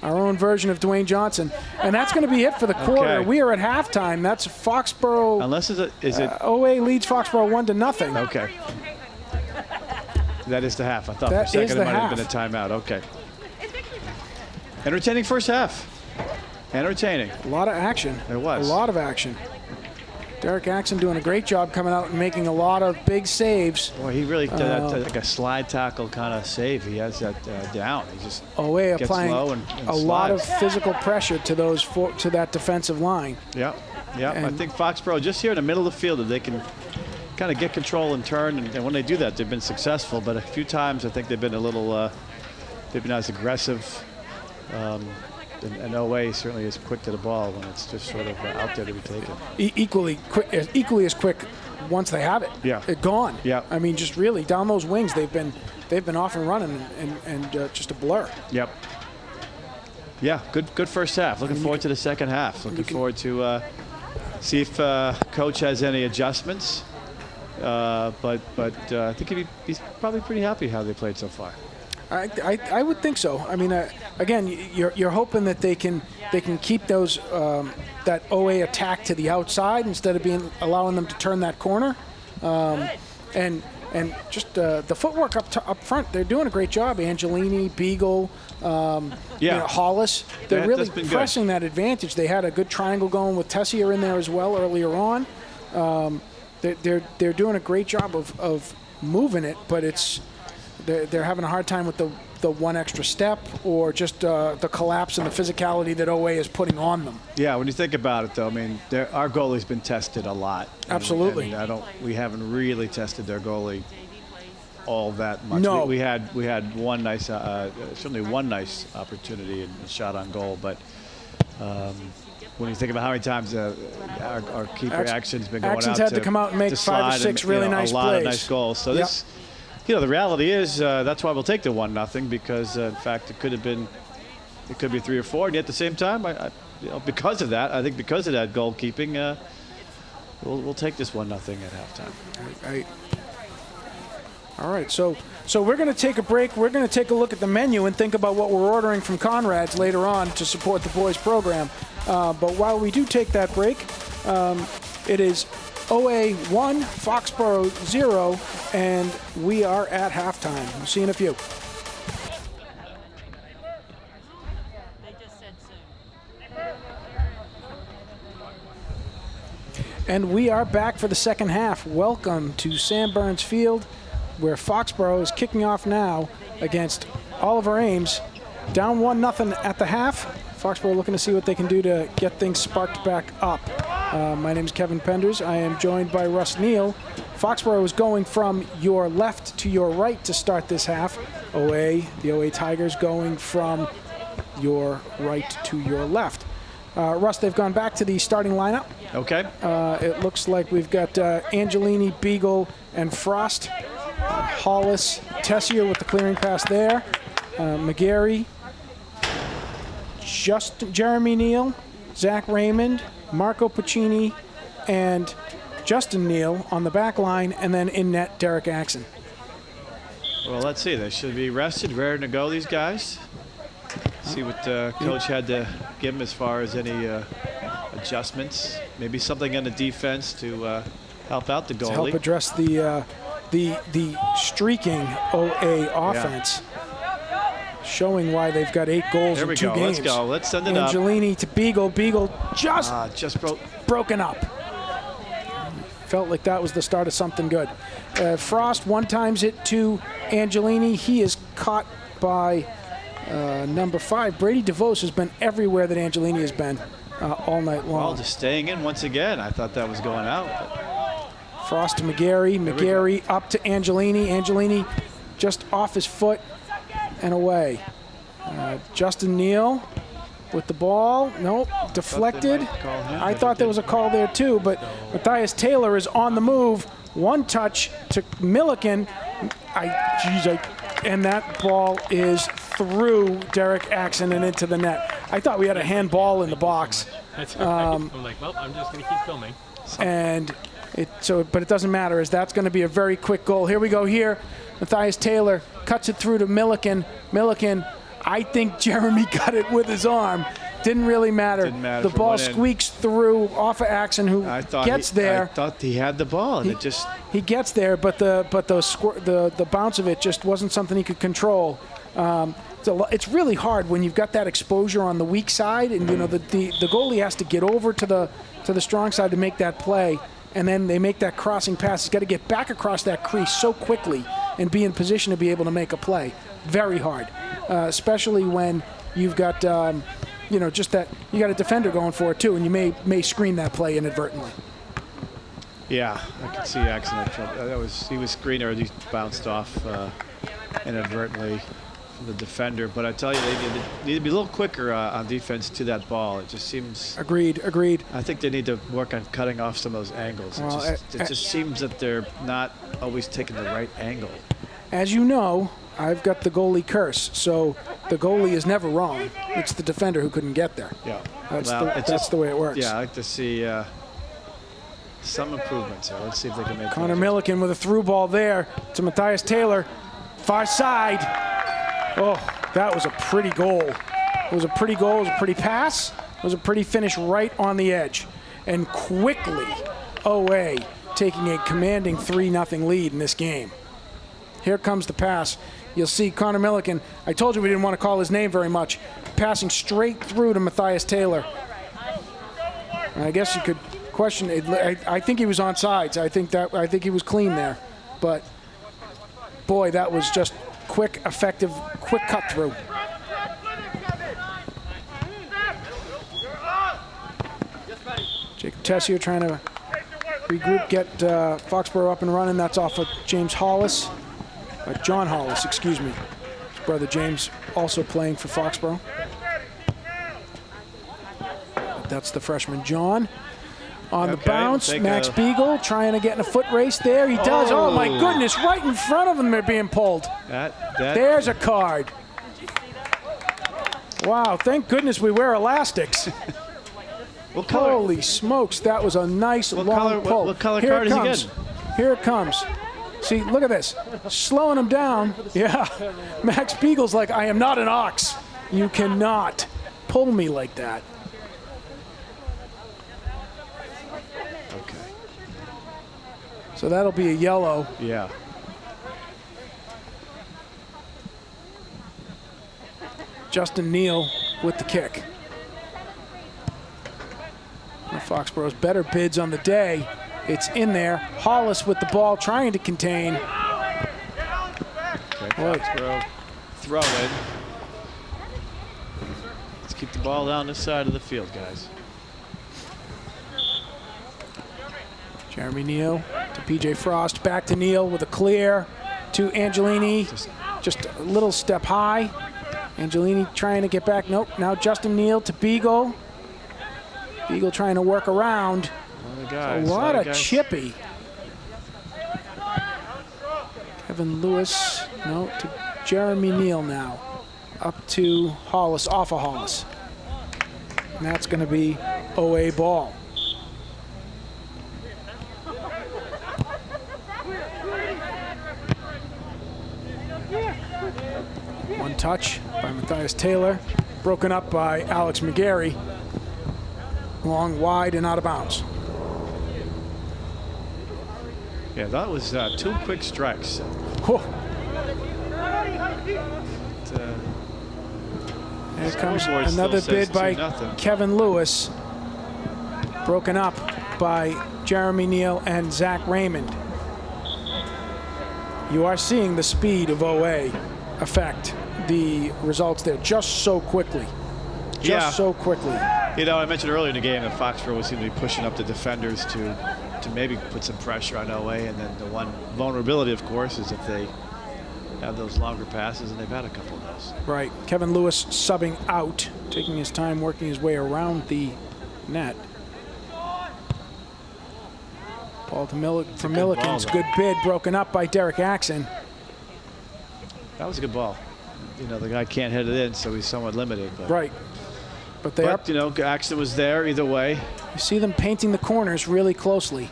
Our own version of Dwayne Johnson. And that's going to be it for the quarter. We are at halftime. That's Foxborough. Unless is it OA leads Foxborough 1-0. Okay. That is the half. I thought for a second it might have been a timeout. Okay. Entertaining first half. Entertaining. A lot of action. There was. A lot of action. Derek Axon doing a great job coming out and making a lot of big saves. Boy, he really did that, like a slide tackle kind of save. He has that down. He just Owe gets applying low and a slides. lot of physical pressure to to that defensive line. Yeah. I think Foxborough just here in the middle of the field, that they can kind of get control and turn, and when they do that, they've been successful. But a few times, I think they've been a little, they've been not as aggressive. And OA certainly is quick to the ball when it's just sort of out there to be taken. Equally as quick once they have it. Yeah. It's gone. Yeah. I mean, just really down those wings, they've been off and running and just a blur. Yep. Yeah, good first half. Looking forward to the second half. Looking forward to see if Coach has any adjustments. But I think he's probably pretty happy how they played so far. I would think so. I mean, again, you're hoping that they can keep those that OA attack to the outside instead of allowing them to turn that corner, and just the footwork up front. They're doing a great job. Angelini, Beagle, Hollis. They're really pressing that advantage. They had a good triangle going with Tessier in there as well earlier on. They're doing a great job of moving it, but they're having a hard time with the one extra step or just the collapse and the physicality that OA is putting on them. Yeah, when you think about it, though, I mean, our goalie's been tested a lot. Absolutely. And we haven't really tested their goalie all that much. No. We had one nice, certainly one nice opportunity and shot on goal, but when you think about how many times our keeper Action's been going out had to come out and make 5 or 6 really nice a lot plays. of nice goals. So this. The reality is that's why we'll take the 1-0 because, in fact, it could be 3 or 4. And yet at the same time, because of that, I think because of that goalkeeping, we'll take this 1-0 at halftime. Right. All right, so we're going to take a break. We're going to take a look at the menu and think about what we're ordering from Conrad's later on to support the boys' program. But while we do take that break, it is OA 1, Foxborough 0, and we are at halftime. We'll see you in a few. And we are back for the second half. Welcome to Sam Burns Field, where Foxborough is kicking off now against Oliver Ames. Down 1-0 at the half. Foxborough looking to see what they can do to get things sparked back up. My name is Kevin Penders. I am joined by Russ Neal. Foxborough is going from your left to your right to start this half. The OA Tigers going from your right to your left. Russ, they've gone back to the starting lineup. Okay. It looks like we've got Angelini, Beagle, and Frost. Hollis, Tessier with the clearing pass there. McGarry, Jeremy Neal, Zach Raymond, Marco Pacini, and Justin Neal on the back line, and then in net, Derek Axon. Well, let's see. They should be rested, ready to go, these guys. See what Coach had to give them as far as any adjustments. Maybe something on the defense to help out the goalie. To help address the streaking OA offense. Yeah. Showing why they've got 8 goals in 2 games. Let's go. Let's send it up. Angelini to Beagle. Beagle just broken up. Felt like that was the start of something good. Frost one-times it to Angelini. He is caught by number 5. Brady DeVos has been everywhere that Angelini has been all night long. Well, just staying in once again. I thought that was going out. But Frost to McGarry. McGarry up to Angelini. Angelini just off his foot and away. Justin Neal with the ball. Nope, deflected. I thought there was a call there too, but Matthias Taylor is on the move. One touch to Milliken. And that ball is through Derek Axon and into the net. I thought we had a handball in the box. That's right. I'm like, well, I'm just going to keep filming. But it doesn't matter, as that's going to be a very quick goal. Here we go here. Matthias Taylor cuts it through to Milliken. Milliken, I think Jeremy got it with his arm. Didn't really matter. The ball squeaks through off of Axon, who gets there. I thought he had the ball, and he gets there, but the bounce of it just wasn't something he could control. It's really hard when you've got that exposure on the weak side, and you know the goalie has to get over to the strong side to make that play, and then they make that crossing pass. He's got to get back across that crease so quickly and be in position to be able to make a play. Very hard, especially when you've got just that you got a defender going for it too, and you may screen that play inadvertently. Yeah, I could see accident. He was screened, or at least bounced off inadvertently from the defender. But I tell you, they need to be a little quicker on defense to that ball. It just seems. Agreed. I think they need to work on cutting off some of those angles. Well, it just seems that they're not always taking the right angle. As you know, I've got the goalie curse, so the goalie is never wrong. It's the defender who couldn't get there. Yeah, that's the way it works. Yeah, I like to see some improvement. So let's see if they can make. Connor Milliken with a through ball there to Matthias Taylor, far side. Oh, that was a pretty goal. It was a pretty goal. It was a pretty pass. It was a pretty finish right on the edge, and quickly, OA taking a commanding 3-0 lead in this game. Here comes the pass. You'll see Connor Milliken. I told you we didn't want to call his name very much. Passing straight through to Matthias Taylor. And I guess you could question it. I think he was on sides. I think he was clean there. But boy, that was just quick, effective, quick cut through. Jacob Tessier trying to regroup, get Foxborough up and running. That's off of James Hollis. John Hollis, excuse me. His brother James also playing for Foxborough. That's the freshman John. On the bounce, Max Beagle trying to get in a foot race there. He does. Oh my goodness, right in front of him they're being pulled. There's a card. Wow, thank goodness we wear elastics. Holy smokes, that was a nice long pull. What color card is he getting? Here it comes. See, look at this. Slowing him down. Yeah. Max Beagle's like, I am not an ox. You cannot pull me like that. Okay. So that'll be a yellow. Yeah. Justin Neal with the kick. Foxborough's better bids on the day. It's in there. Hollis with the ball, trying to contain. Okay, Foxborough throw in. Let's keep the ball down this side of the field, guys. Jeremy Neal to PJ Frost. Back to Neal with a clear to Angelini. Just a little step high. Angelini trying to get back. Nope. Now Justin Neal to Beagle. Beagle trying to work around. A lot of chippy. Kevin Lewis, no, to Jeremy Neal now. Up to Hollis, off of Hollis. And that's going to be OA ball. One touch by Matthias Taylor, broken up by Alex McGarry. Long, wide, and out of bounds. Yeah, that was 2 quick strikes. Here comes another bid by Kevin Lewis. Broken up by Jeremy Neal and Zach Raymond. You are seeing the speed of OA affect the results there just so quickly. Just so quickly. You know, I mentioned earlier in the game that Foxborough would seem to be pushing up the defenders to maybe put some pressure on OA, and then the one vulnerability, of course, is if they have those longer passes, and they've had a couple of those. Right. Kevin Lewis subbing out, taking his time, working his way around the net. Ball to Milliken's good bid, broken up by Derek Axon. That was a good ball. You know, the guy can't hit it in, so he's somewhat limited. But. Right. But you know, Axon was there either way. You see them painting the corners really closely.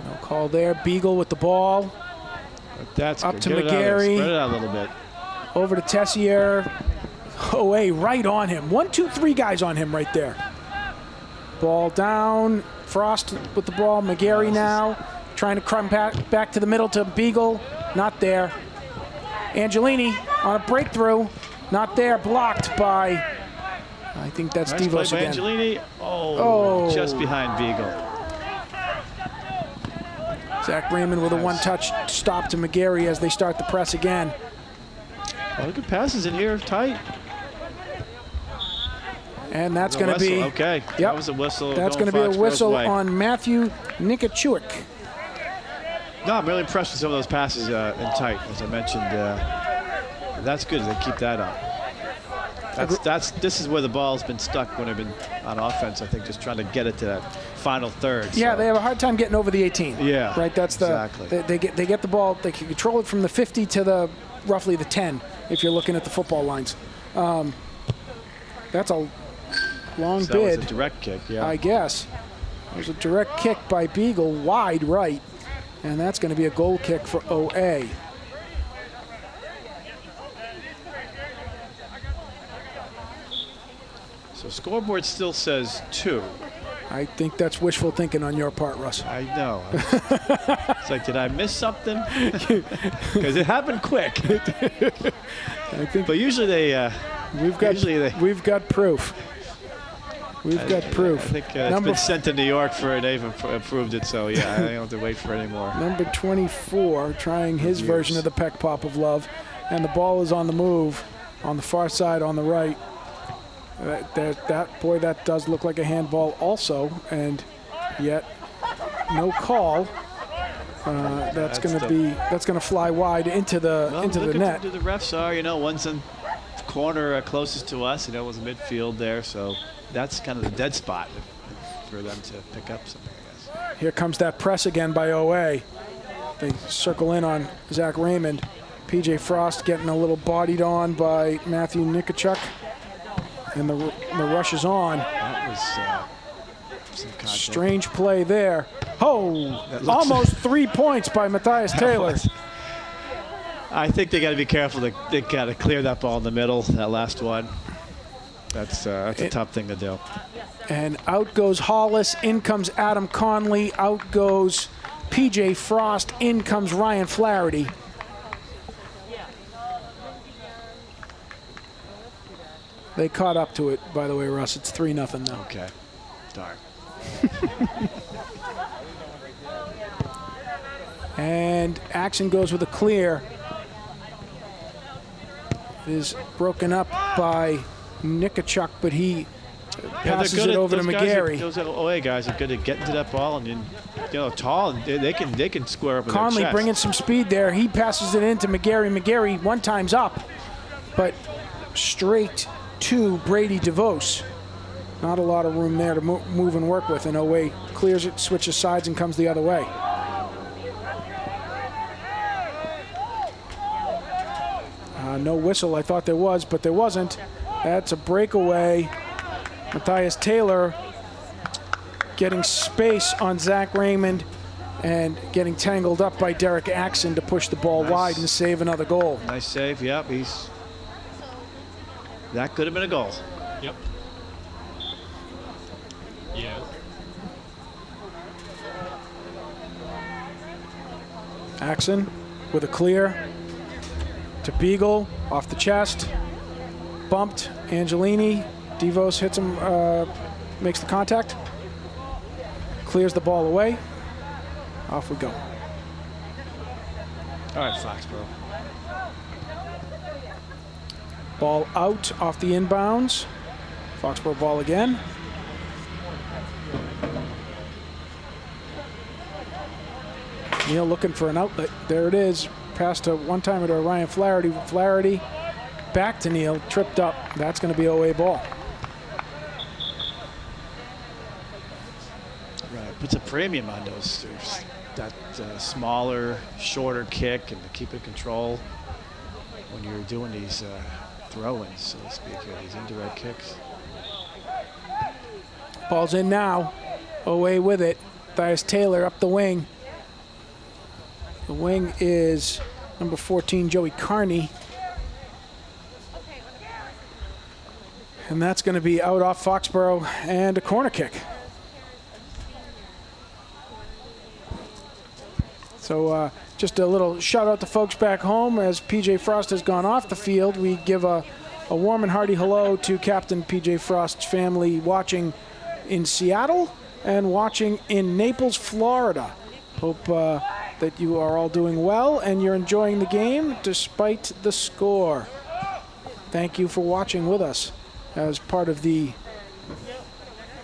No call there. Beagle with the ball. But that's up good. To Get McGarry. Spread it out a little bit. Over to Tessier. OA right on him. 1, 2, 3 guys on him right there. Ball down. Frost with the ball. McGarry now trying to come back to the middle to Beagle. Not there. Angelini on a breakthrough. Not there. Blocked by, I think that's Nice Devos play by again. Angelini. Oh. Just behind Beagle. Zach Raymond with a one-touch stop to McGarry as they start the press again. Oh, good passes in here, tight. And that's going to be okay. Yep, That was a whistle. that's going to be a whistle on Matthew Nikachuk. No, I'm really impressed with some of those passes in tight, as I mentioned. That's good. They keep that up. This is where the ball's been stuck when they've been on offense. I think just trying to get it to that final third. Yeah, so. They have a hard time getting over the 18. Yeah, right. That's exactly. They get the ball. They can control it from the 50 to the roughly the 10 if you're looking at the football lines. That's a long So bid. that was a direct kick. Yeah. I guess. There's a direct kick by Beagle, wide right, and that's going to be a goal kick for OA. So scoreboard still says 2. I think that's wishful thinking on your part, Russ. I know. It's like, did I miss something? Because it happened quick. I think But usually they. we've got proof. We've got proof. I think it's been sent to New York for it. They've approved it, so yeah, I don't have to wait for it anymore. Number 24 trying his version of the peck pop of love, and the ball is on the move on the far side on the right. That does look like a handball also, and yet no call. That's going to fly wide into the net. The refs are, one's in the corner closest to us, it was midfield there, so that's kind of the dead spot for them to pick up something, I guess. Here comes that press again by OA. They circle in on Zach Raymond. PJ Frost getting a little bodied on by Matthew Nikachuk. And the rush is on. That was some contact. Strange play there. Oh, almost 3 points by Matthias Taylor. I think they got to be careful. They got to clear that ball in the middle, that last one. That's a tough thing to do. And out goes Hollis. In comes Adam Conley. Out goes PJ Frost. In comes Ryan Flaherty. They caught up to it, by the way, Russ. It's 3-0 now. Okay. Darn. And Axon goes with a clear. It is broken up by Nikachuk, but he passes it over to McGarry. Those OA guys are good at getting to that ball and tall, and they can square up with their Conley chest. bringing some speed there. He passes it into McGarry. McGarry one time's up, but straight to Brady DeVos. Not a lot of room there to move and work with, and OA clears it, switches sides, and comes the other way. No whistle. I thought there was, but there wasn't. That's a breakaway. Matthias Taylor getting space on Zach Raymond and getting tangled up by Derek Axon to push the ball wide and save another goal. Nice save. Yep, that could have been a goal. Yep. Yeah. Axon with a clear to Beagle, off the chest, bumped, Angelini, Devos hits him, makes the contact, clears the ball away, off we go. All right, Foxborough. Ball out off the inbounds, Foxborough ball again. Neal looking for an outlet, there it is. Pass to one-timer to Ryan Flaherty. Flaherty back to Neal, tripped up. That's going to be OA ball. Right, puts a premium on those. That smaller, shorter kick and to keep it control when you're doing these throw-ins, so to speak, these indirect kicks. Ball's in now. OA with it. Matthias Taylor up the wing. The wing is number 14, Joey Carney. And that's going to be out off Foxborough and a corner kick. So just a little shout out to folks back home. As PJ Frost has gone off the field, we give a warm and hearty hello to Captain PJ Frost's family watching in Seattle and watching in Naples, Florida. Hope that you are all doing well and you're enjoying the game despite the score. Thank you for watching with us as part of the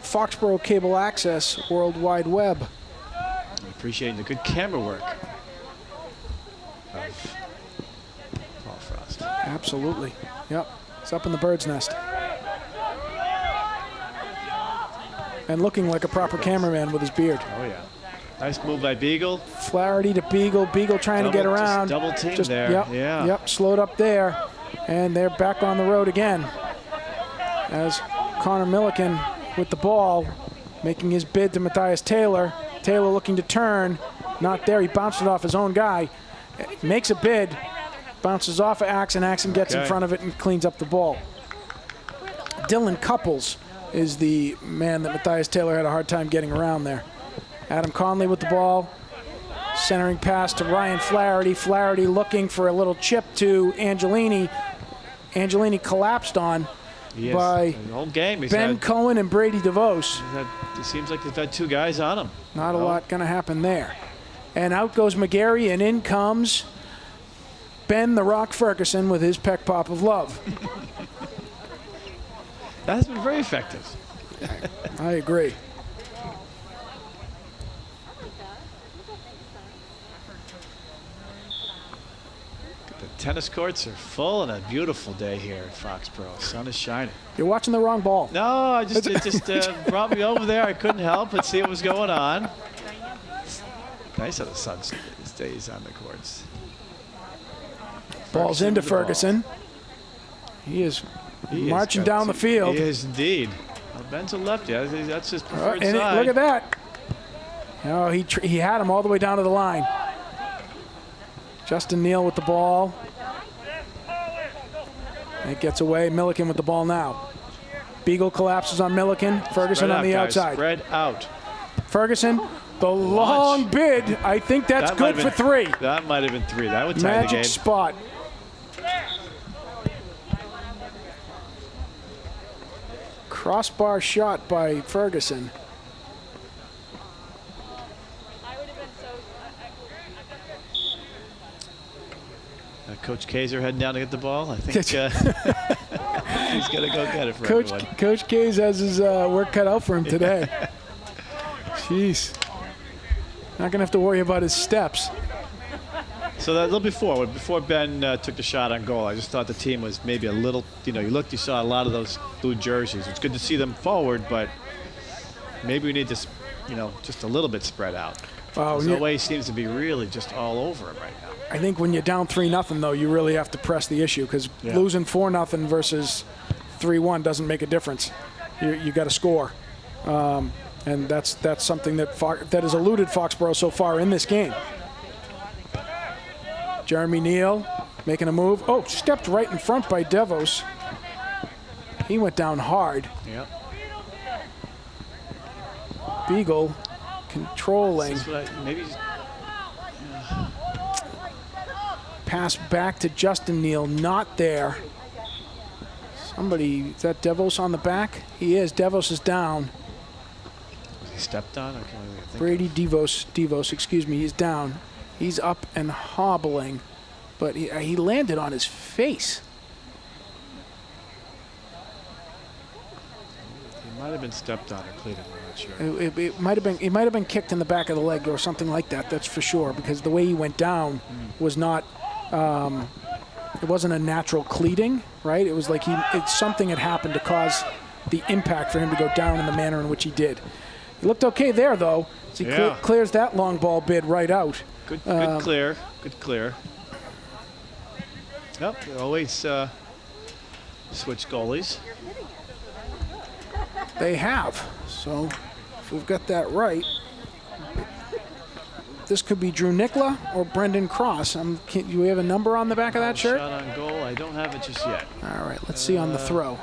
Foxborough Cable Access World Wide Web. Appreciating the good camera work of Paul Frost. Absolutely. Yep. It's up in the bird's nest. And looking like a proper cameraman with his beard. Oh, yeah. Nice move by Beagle. Flaherty to Beagle. Beagle trying to get around. Double team there. Yep, yeah. Yep. Slowed up there. And they're back on the road again. As Connor Milliken with the ball, making his bid to Matthias Taylor. Taylor looking to turn. Not there. He bounced it off his own guy. Makes a bid. Bounces off of Axon. Axon gets in front of it and cleans up the ball. Dylan Couples is the man that Matthias Taylor had a hard time getting around there. Adam Conley with the ball. Centering pass to Ryan Flaherty. Flaherty looking for a little chip to Angelini. Angelini collapsed on by the whole game. Ben Cohen and Brady DeVos. It seems like they've had two guys on him. Not a lot going to happen there. And out goes McGarry, and in comes Ben the Rock Ferguson with his peck pop of love. That has been very effective. I agree. The tennis courts are full and a beautiful day here at Foxborough. Sun is shining. You're watching the wrong ball. No, it just brought me over there. I couldn't help but see what was going on. Nice how the sun stays on the courts. Ball's into Ferguson. He is marching down the field. He is indeed. Well, Ben's a lefty. That's his preferred side. Look at that. Oh, he had him all the way down to the line. Justin Neal with the ball. It gets away. Milliken with the ball now. Beagle collapses on Milliken. Ferguson on the outside. Spread out. Ferguson, the long bid. I think that's good for three. That might have been three. That would tie the game. Magic spot. Crossbar shot by Ferguson. Coach Kaiser heading down to get the ball. I think he's going to go get it for everyone. Coach Kaiser has his work cut out for him today. Jeez. Not going to have to worry about his steps. So that little before Ben took the shot on goal, I just thought the team was maybe a little, you saw a lot of those blue jerseys. It's good to see them forward, but maybe we need to, just a little bit spread out. The way seems to be really just all over him right now. I think when you're down 3-0, though, you really have to press the issue because losing 4-0 versus 3-1 doesn't make a difference. You got to score, and that's something that has eluded Foxborough so far in this game. Jeremy Neal making a move. Oh, stepped right in front by DeVos. He went down hard. Yep. Beagle controlling. Pass back to Justin Neal, not there. Somebody, is that DeVos on the back? He is. DeVos is down. He stepped on? Brady DeVos, excuse me, he's down. He's up and hobbling, but he landed on his face. He might have been stepped on or cleated, I'm not sure. It might have been kicked in the back of the leg or something like that, that's for sure, because the way he went down was not, it wasn't a natural cleating, right? It was like something had happened to cause the impact for him to go down in the manner in which he did. He looked okay there, though. As he clears that long ball bid right out. Good clear. Good clear. Yep, they always switch goalies. They have. So if we've got that right, this could be Drew Nicola or Brendan Cross. Do we have a number on the back of that shirt? Shot on goal. I don't have it just yet. All right, let's see on the throw.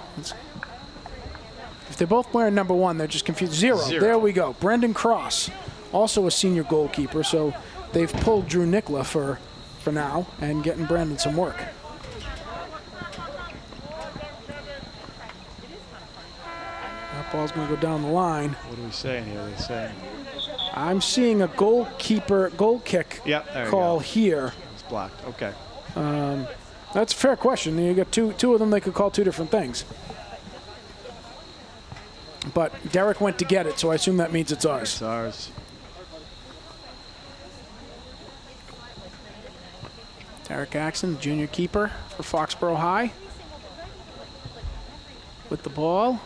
If they're both wearing number 1, they're just confused. Zero. There we go. Brendan Cross, also a senior goalkeeper. So they've pulled Drew Nicola for now and getting Brandon some work. That ball's going to go down the line. What are we saying here? They're saying I'm seeing a goal kick call here. it's blocked. Okay. That's a fair question. You got two of them. They could call two different things. But Derek went to get it, so I assume that means it's ours. It's ours. Derek Axon, junior keeper for Foxborough High, with the ball.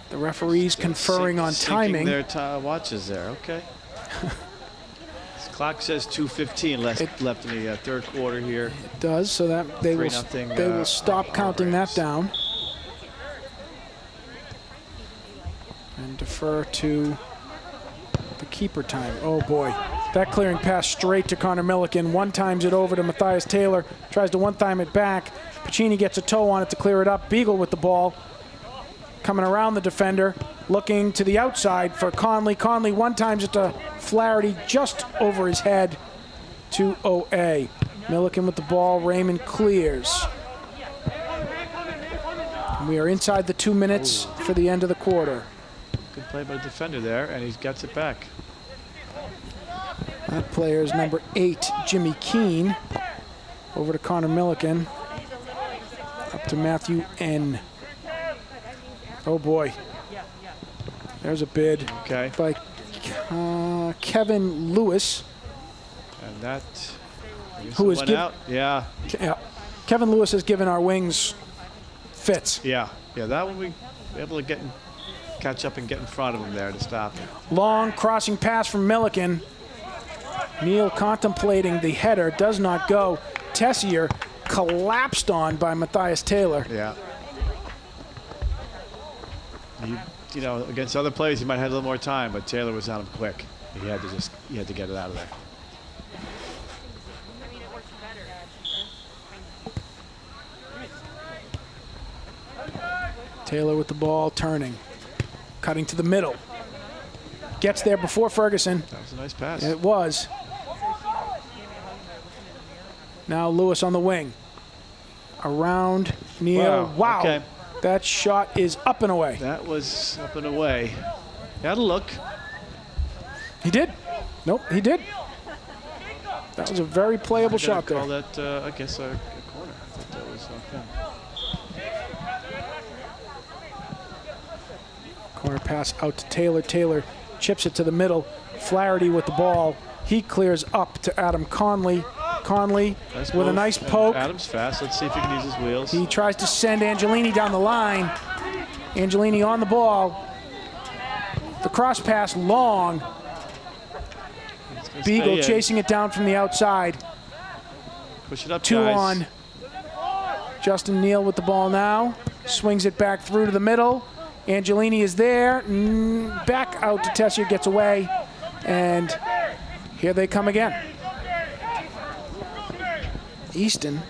The referees conferring on timing. Their watches there. Okay. This clock says 2:15 left in the third quarter here. It does, so that they will stop counting that down and defer to the keeper time. Oh boy, that clearing pass straight to Connor Milliken. One times it over to Matthias Taylor. Tries to one time it back. Pacini gets a toe on it to clear it up. Beagle with the ball. Coming around the defender, looking to the outside for Conley. Conley one times it to Flaherty just over his head to OA. Milliken with the ball, Raymond clears. And we are inside the 2 minutes for the end of the quarter. Good play by the defender there, and he gets it back. That player is number 8, Jimmy Keene. Over to Connor Milliken. Up to Matthew N. Oh boy. There's a bid by Kevin Lewis. And that who is out. Yeah. Kevin Lewis has given our wings fits. Yeah. That one we were able to catch up and get in front of him there to stop him. Long crossing pass from Milliken. Neal contemplating the header, does not go. Tessier collapsed on by Matthias Taylor. Yeah. You know, against other players, he might have had a little more time, but Taylor was on him quick. He had to get it out of there. Taylor with the ball, turning, cutting to the middle. Gets there before Ferguson. That was a nice pass. It was. Now Lewis on the wing. Around Neal. Wow. Okay. That shot is up and away. That was up and away. He had a look. He did. Nope, he did. That was a very playable shot there. Call that, I guess, a corner. I thought that was Corner pass out to Taylor. Taylor chips it to the middle. Flaherty with the ball. He clears up to Adam Conley. Conley with a nice poke. Adam's fast. Let's see if he can use his wheels. He tries to send Angelini down the line. Angelini on the ball. The cross pass long. Beagle chasing it down from the outside. Push it up, 2 on. Justin Neal with the ball now. Swings it back through to the middle. Angelini is there. Back out to Tessier, gets away. And here they come again. Easton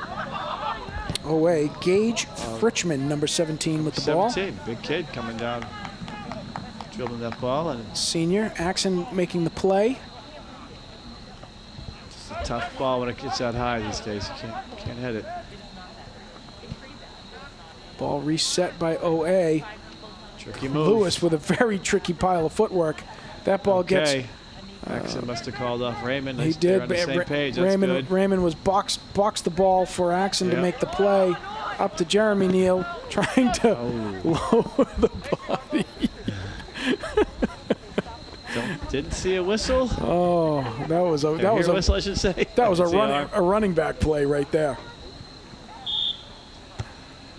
away. Gage Fritchman, number 17 with the ball. 17, big kid coming down, dribbling that ball. And senior. Axon making the play. It's a tough ball when it gets that high these days. You can't hit it. Ball reset by OA. Tricky move. Lewis with a very tricky pile of footwork. That ball gets... Axon must have called off Raymond. He did. On the same page. That's good. Raymond was boxed the ball for Axon to make the play. Up to Jeremy Neal, trying to lower the body. Didn't see a whistle. Oh, that was a whistle, I should say. That was a running back play right there.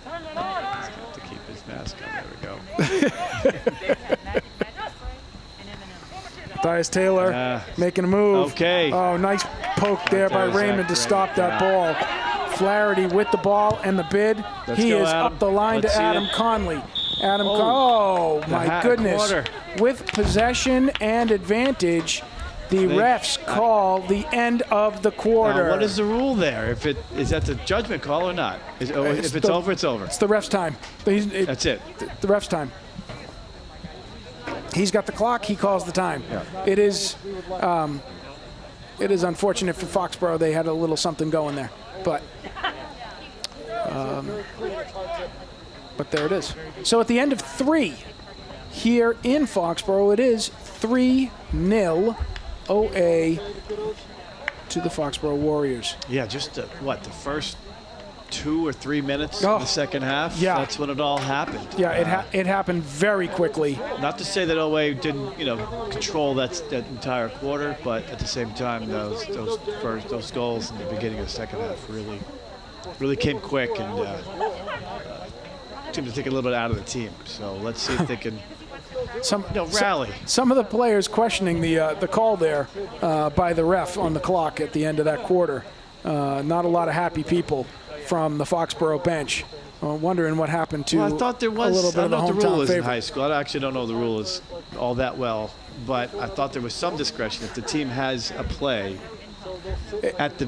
He's got to keep his mask on. There we go. Matthias Taylor making a move. Okay. Oh, nice poke there by Raymond to stop that ball. Flaherty with the ball and the bid. He is up the line to Adam Conley. Oh my goodness. With possession and advantage, the refs call the end of the quarter. Now, what is the rule there? Is that the judgment call or not? If it's over, it's over. It's the ref's time. That's it. The ref's time. He's got the clock. He calls the time. Yeah. It is unfortunate for Foxborough. They had a little something going there, but there it is. So at the end of 3 here in Foxborough, it is 3-0 OA to the Foxborough Warriors. Yeah, just the first 2 or 3 minutes of the second half. Yeah. That's when it all happened. Yeah, it happened very quickly. Not to say that OA didn't, control that entire quarter, but at the same time, those goals in the beginning of the second half really came quick and seemed to take a little bit out of the team. So let's see if they can rally. Some of the players questioning the call there by the ref on the clock at the end of that quarter. Not a lot of happy people from the Foxborough bench, wondering what happened to I thought there was, a little bit of the I don't know what the rule hometown is in favorite. high school. I actually don't know the rules all that well, but I thought there was some discretion if the team has a play at the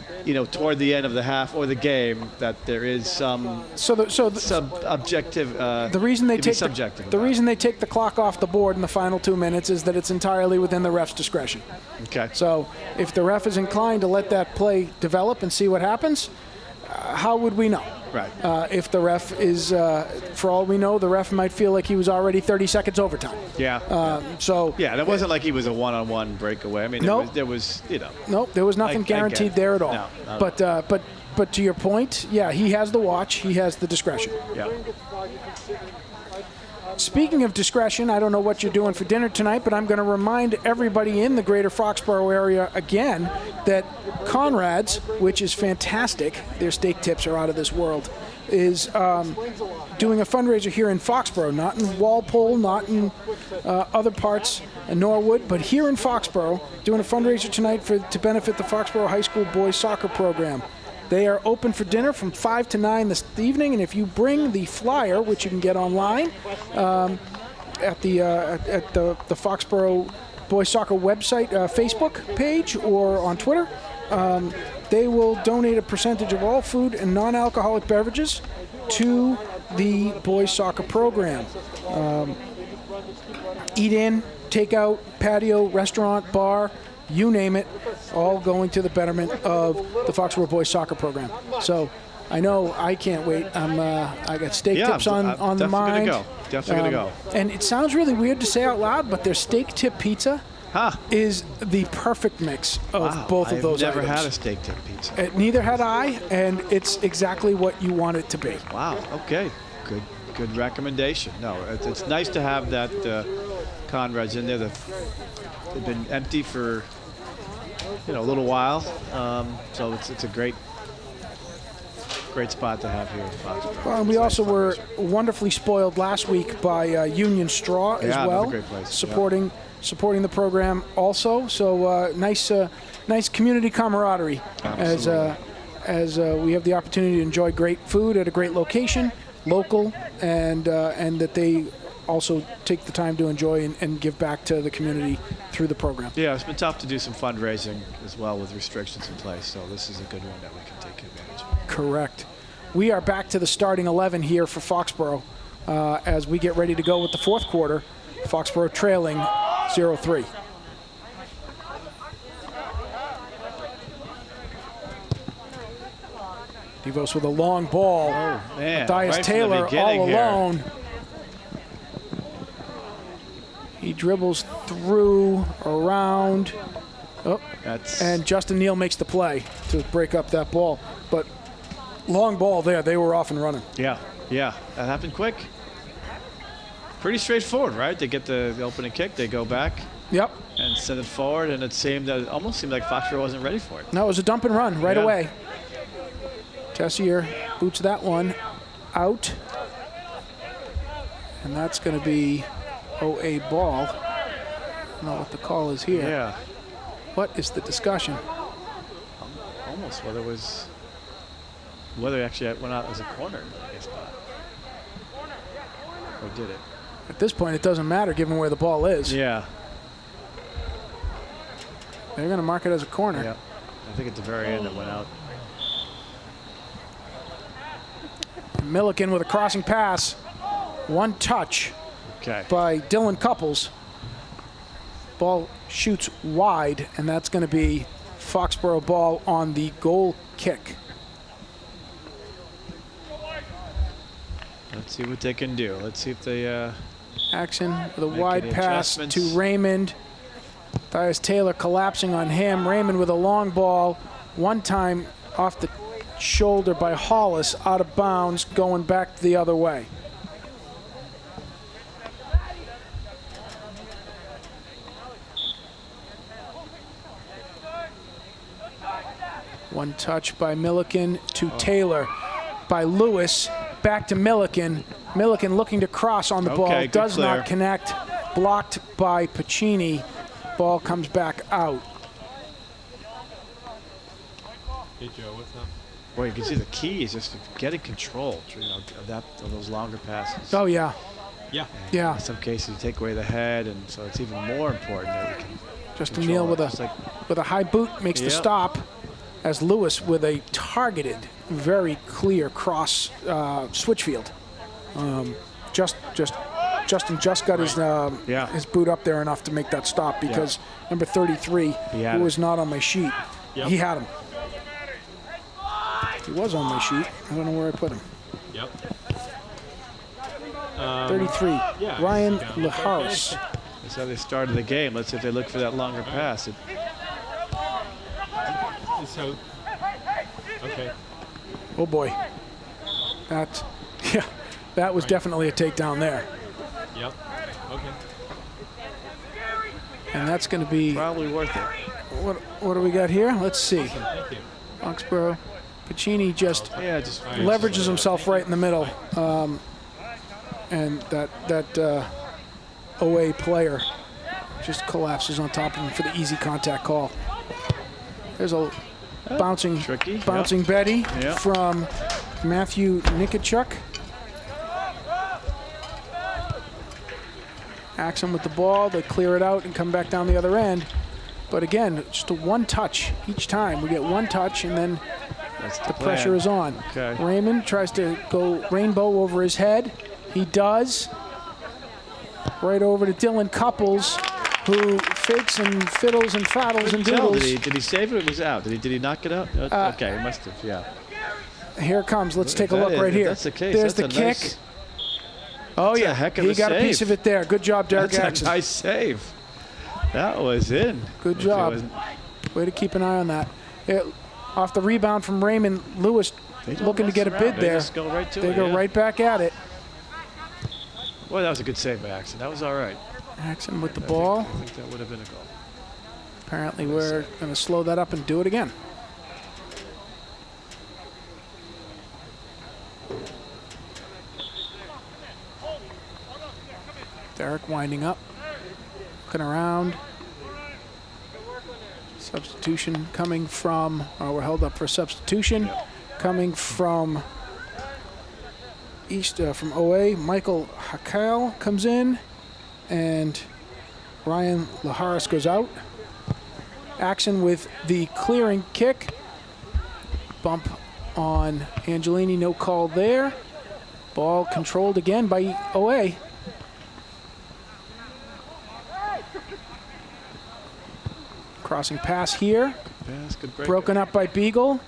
toward the end of the half or the game that there is some objective. The reason they take subjective. the reason they take the clock off the board in the final 2 minutes is that it's entirely within the ref's discretion. Okay. So if the ref is inclined to let that play develop and see what happens, how would we know? Right. If the ref is, for all we know, the ref might feel like he was already 30 seconds overtime. Yeah. That wasn't like he was a one-on-one breakaway. I mean, Nope. there was Nope, there was nothing I get guaranteed it. there at all. No, not at But to your point, yeah, he has the watch, he has the discretion. Yeah. Speaking of discretion, I don't know what you're doing for dinner tonight, but I'm going to remind everybody in the greater Foxborough area again that Conrad's, which is fantastic, their steak tips are out of this world, is doing a fundraiser here in Foxborough, not in Walpole, not in other parts in Norwood, but here in Foxborough, doing a fundraiser tonight to benefit the Foxborough High School boys soccer program. They are open for dinner from 5 to 9 this evening, and if you bring the flyer, which you can get online at the Foxborough Boys Soccer website, Facebook page, or on Twitter, they will donate a percentage of all food and non-alcoholic beverages to the boys soccer program. Eat in, takeout, patio, restaurant, bar, you name it, all going to the betterment of the Foxborough boys soccer program. So I know I can't wait. I got steak tips on the mind. Definitely gonna go. And it sounds really weird to say out loud, but their steak tip pizza is the perfect mix of both of those I've never items. had a steak tip pizza. Neither had I, and it's exactly what you want it to be. Wow. Okay. Good recommendation. No, it's nice to have that Conrad's in there. They've been empty for a little while, so it's a great spot to have here in Foxborough. Well, and we also were wonderfully spoiled last week by Union Straw as well, another great place. supporting the program also. So nice community camaraderie as we have the opportunity to enjoy great food at a great location, local, and that they also take the time to enjoy and give back to the community through the program. Yeah, it's been tough to do some fundraising as well with restrictions in place, so this is a good one that we can take advantage of. Correct. We are back to the starting 11 here for Foxborough as we get ready to go with the fourth quarter. Foxborough trailing 0-3. DeVos with a long ball. Oh, man. Matthias Right from the Taylor beginning all here. alone. He dribbles through, around. Oh, and Justin Neal makes the play to break up that ball. But long ball there. They were off and running. Yeah. That happened quick. Pretty straightforward, right? They get the opening kick, they go back. Yep. And send it forward, and it almost seemed like Foxborough wasn't ready for it. No, it was a dump and run right away. Tessier boots that one out. And that's going to be OA ball. I don't know what the call is here. Yeah. What is the discussion? Almost whether it actually went out as a corner, I guess not. Or did it? At this point, it doesn't matter given where the ball is. Yeah. They're going to mark it as a corner. Yeah. I think at the very end it went out. Milliken with a crossing pass. One touch by Dylan Couples. Ball shoots wide, and that's going to be Foxborough ball on the goal kick. Let's see what they can do. Let's see if they Action with a Make wide any pass to adjustments. Raymond. Tyus Taylor collapsing on him. Raymond with a long ball. One time off the shoulder by Hollis, out of bounds, going back the other way. One touch by Milliken to Taylor. By Lewis, back to Milliken. Milliken looking to cross on the ball, Okay, good does clear. not connect. Blocked by Pacini. Ball comes back out. Hey, Joe, what's up? Boy, you can see the key is just getting control, of those longer passes. Oh, yeah. Yeah. Yeah. In some cases, you take away the head, and so it's even more important that you can Justin control Neal it. with It's like, a high boot makes the Yep. stop, as Lewis with a targeted, very clear cross switch field. Justin just got Yeah. his boot up there enough to make that stop because number 33, He had who it. was not on my sheet, Yep. he had him. He was on my sheet. I don't know where I put him. Yep. 33, yeah, Ryan he's Laharis. that's how they started the game. Let's see if they look for that longer pass. So, okay. Oh boy, that was definitely a takedown there, Yep. Okay. and that's going to be Probably worth it. what do we got here? Let's see. Thank you. Foxborough, Pacini just Yeah, just leverages himself right in the middle, and that OA player just collapses on top of him for the easy contact call. There's a bouncing tricky. Betty Yeah. from Matthew Nikitchuk. Axum with the ball, they clear it out and come back down the other end. But again, just a one touch each time. We get one touch and then That's the pressure is on. Okay. Raymond tries to go rainbow over his head. He does. Right over to Dylan Couples, who fakes and fiddles and faddles and Tell, doodles. did he save it or was it out? Did he knock it out? Okay, he must have, yeah. Here it comes. Let's take a If look that right is- here. if that's the case, There's that's the a kick. nice- Oh, that's a yeah. heck of He a got a piece save. of it there. Good job, Derek That's Axon. a nice save. That was in. Good If it job. wasn't- Way to keep an eye on that. Off the rebound from Raymond, Lewis They don't looking to mess get a around. bid They there. just go right to They it, go yeah. right back at it. Boy, that was a good save by Axon. That was all right. Axon with the I ball. think that would have been a goal. Apparently we're going to slow that up and do it again. Derek winding up, looking around. Substitution coming from, we're held up for substitution. Coming from from OA, Michael Hakal comes in, and Ryan Laharis goes out. Axon with the clearing kick. Bump on Angelini, no call there. Ball controlled again by OA. Crossing pass here. Pass, good break. Broken up by Beagle.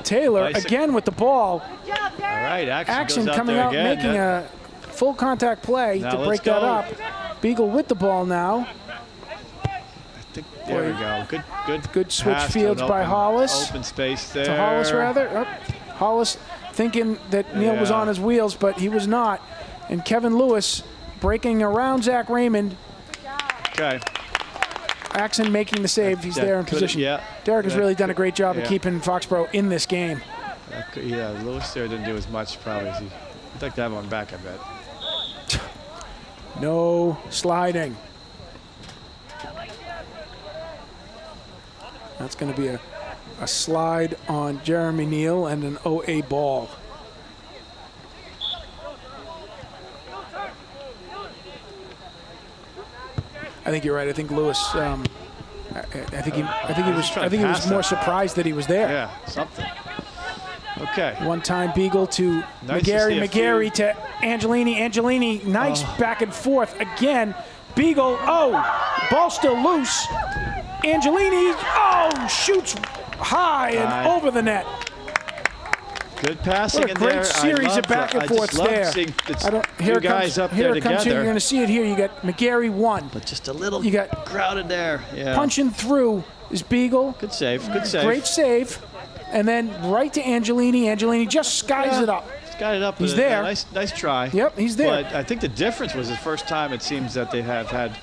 Taylor Nice. again with the ball. All right, Axon goes out coming there out, again. making a full contact play Now to let's break that go. up. Beagle with the ball now. There we go. Good switch pass to fields an by open- Hollis. Open space there. To Hollis, rather. Oh, Hollis thinking that Neal was Yeah. on his wheels, but he was not. And Kevin Lewis breaking around Zach Raymond. Okay. Axon making the save. He's That there in could've- position. yeah. Derek has That really done a great job of yeah. keeping Foxborough in this game. Yeah, Lewis there didn't do as much probably as he'd like to have one back, I bet. No sliding. That's going to be a slide on Jeremy Neal and an OA ball. I think you're right. I think Lewis. I think he was more surprised that he was there. Yeah, something. Okay. One-time Beagle to Nice to McGarry. see a McGarry to Angelini. Angelini, nice back and forth. Again, Beagle, ball still loose. Angelini, shoots high and over the net. Good passing What a in great there. series of back and forths there. Two guys up here there it comes. together. Here, you're going to see it here. You got McGarry one. But just a little You got crowded there. Yeah. punching through is Beagle. Good save. Good save. Great save. And then right to Angelini. Angelini just skies it up. He's got it up. He's there. Nice try. Yep, he's there. But I think the difference was the first time it seems that they have had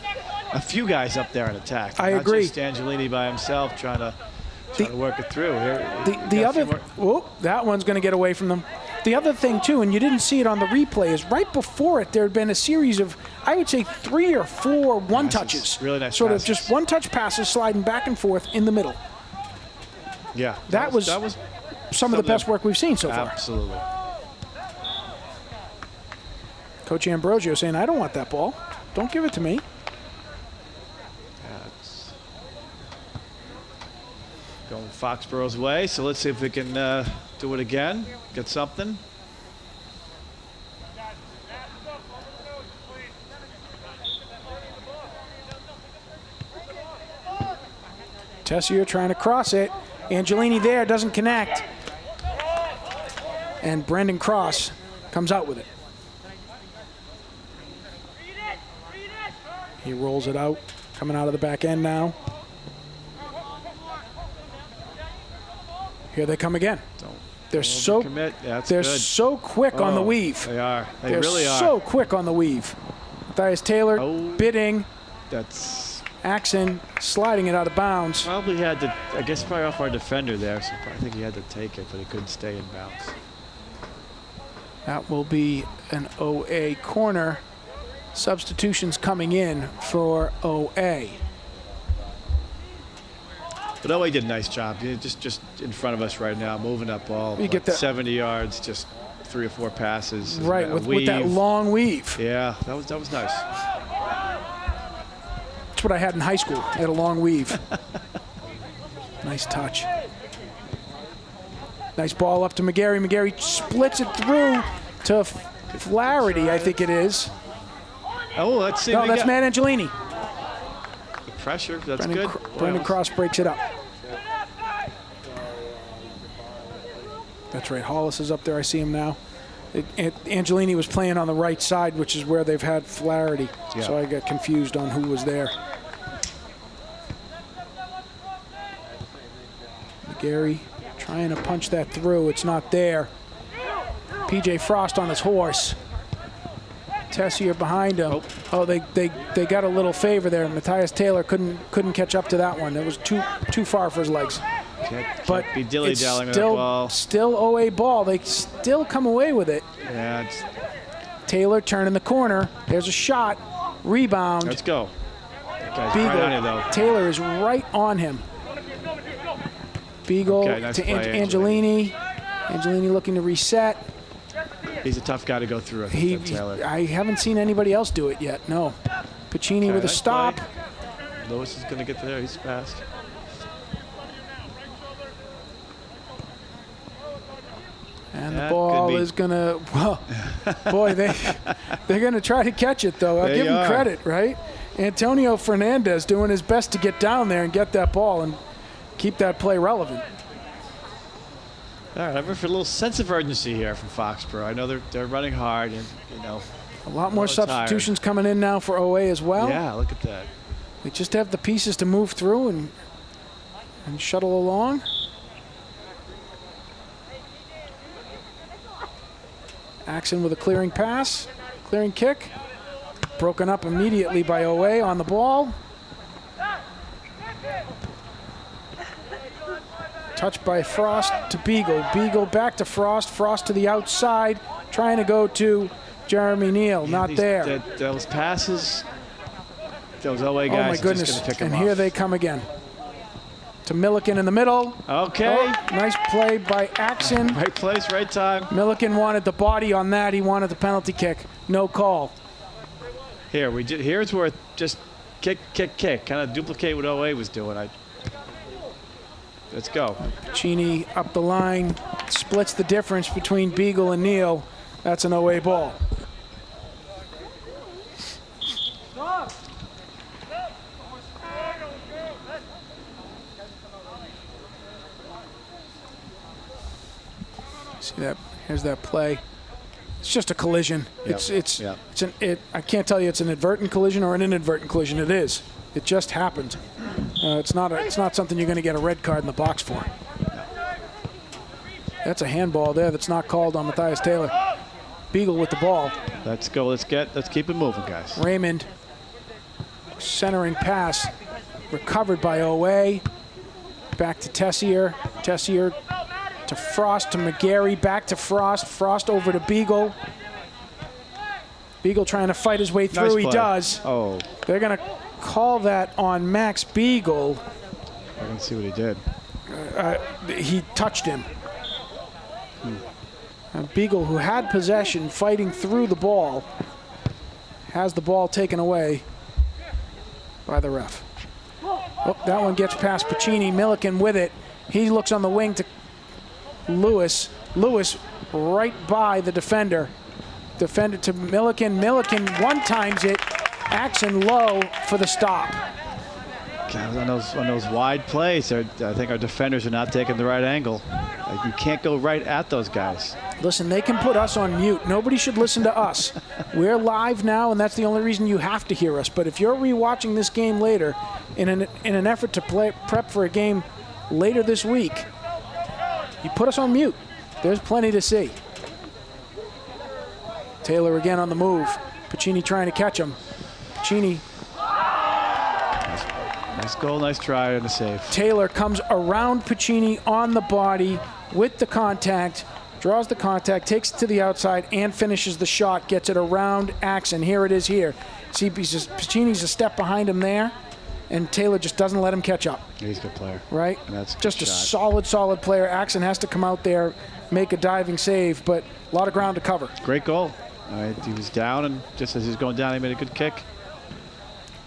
a few guys up there in attack. I Not agree. just Angelini by himself trying to work it through. The other, that one's going to get away from them. The other thing too, and you didn't see it on the replay, is right before it there had been a series of, I would say, 3 or 4 one-touches. Really nice sort passes. of just one-touch passes sliding back and forth in the middle. Yeah. That was some of the best work we've seen so far. Absolutely. Coach Ambrosio saying, I don't want that ball. Don't give it to me. Going Foxborough's way, so let's see if we can do it again, get something. Tessier trying to cross it. Angelini there, doesn't connect. And Brendan Cross comes out with it. He rolls it out, coming out of the back end now. Here they come again. They're so quick on the weave. They are. They They're really are. so quick on the weave. Matthias Taylor bidding. That's Axon sliding it out of bounds. probably had to. I guess probably off our defender there. So I think he had to take it, but he couldn't stay in bounds. That will be an OA corner. Substitutions coming in for OA. But OA did a nice job. Just in front of us right now, moving that ball. You get that 70 yards, just 3 or 4 passes. Right, with that long weave. Yeah, that was nice. That's what I had in high school. I had a long weave. Nice touch. Nice ball up to McGarry. McGarry splits it through to Flaherty, I think it is. Oh, let's see. No, that's Matt Angelini. The pressure, that's good. Brendan Cross breaks it up. That's right. Hollis is up there. I see him now. Angelini was playing on the right side, which is where they've had Flaherty. Yeah. So I got confused on who was there. McGarry trying to punch that through. It's not there. PJ Frost on his horse. Tessier behind him. Oh, they got a little favor there. Matthias Taylor couldn't catch up to that one. It was too far for his legs. But be dilly-dallying with that ball. Still OA ball. They still come away with it. Yeah. Taylor turning the corner. There's a shot. Rebound. Let's go. Beagle. Right on you, though. Taylor is right on him. Beagle Nice to play, Angelini. Angelini looking to reset. He's a tough guy to go through, I think, Taylor. I haven't seen anybody else do it yet, no. Pacini with a stop. Play. Lewis is going to get there. He's fast. And the ball is going to, well, boy, they're going to try to catch it, though. I'll give him credit, right? Antonio Fernandez doing his best to get down there and get that ball and keep that play relevant. All right, I'm for a little sense of urgency here from Foxborough. I know they're running hard, and a lot more substitutions coming in now for OA as well. Yeah, look at that. They just have the pieces to move through and shuttle along. Axon with a clearing pass, clearing kick, broken up immediately by OA on the ball. Touched by Frost to Beagle. Beagle back to Frost. Frost to the outside, trying to go to Jeremy Neal. Not there. Those passes, those OA guys. Oh my goodness! Just pick them and here off. they come again. To Milliken in the middle. Okay. Oh, nice play by Axon. Right place, right time. Milliken wanted the body on that. He wanted the penalty kick. No call. Here's where just kick. Kind of duplicate what OA was doing. Let's go. Cheney up the line, splits the difference between Beagle and Neal. That's an OA ball. See that? Here's that play. It's just a collision. Yep. I can't tell you it's an advertent collision or an inadvertent collision. It is. It just happened. It's not something you're going to get a red card in the box for. That's a handball there that's not called on Matthias Taylor. Beagle with the ball. Let's go. Let's keep it moving, guys. Raymond, centering pass, recovered by Owe. Back to Tessier. Tessier to Frost, to McGarry, back to Frost. Frost over to Beagle. Beagle trying to fight his way through. He does. Oh. They're going to call that on Max Beagle. I didn't see what he did. He touched him. Beagle, who had possession, fighting through the ball, has the ball taken away by the ref. Oh, that one gets past Pacini. Milliken with it. He looks on the wing to Lewis. Lewis right by the defender. Defender to Milliken. Milliken one-times it. Axon low for the stop. God, on those wide plays, I think our defenders are not taking the right angle. Like, you can't go right at those guys. Listen, they can put us on mute. Nobody should listen to us. We're live now, and that's the only reason you have to hear us. But if you're rewatching this game later in an effort to prep for a game later this week, you put us on mute. There's plenty to see. Taylor again on the move. Pacini trying to catch him. Pacini. Nice goal, nice try, and a save. Taylor comes around Pacini on the body with the contact, draws the contact, takes it to the outside, and finishes the shot, gets it around Axon. Here it is here. See, Pacini's a step behind him there, and Taylor just doesn't let him catch up. He's a good player. Right? And that's just a solid player. Axon has to come out there, make a diving save, but a lot of ground to cover. Great goal. He was down, and just as he was going down, he made a good kick.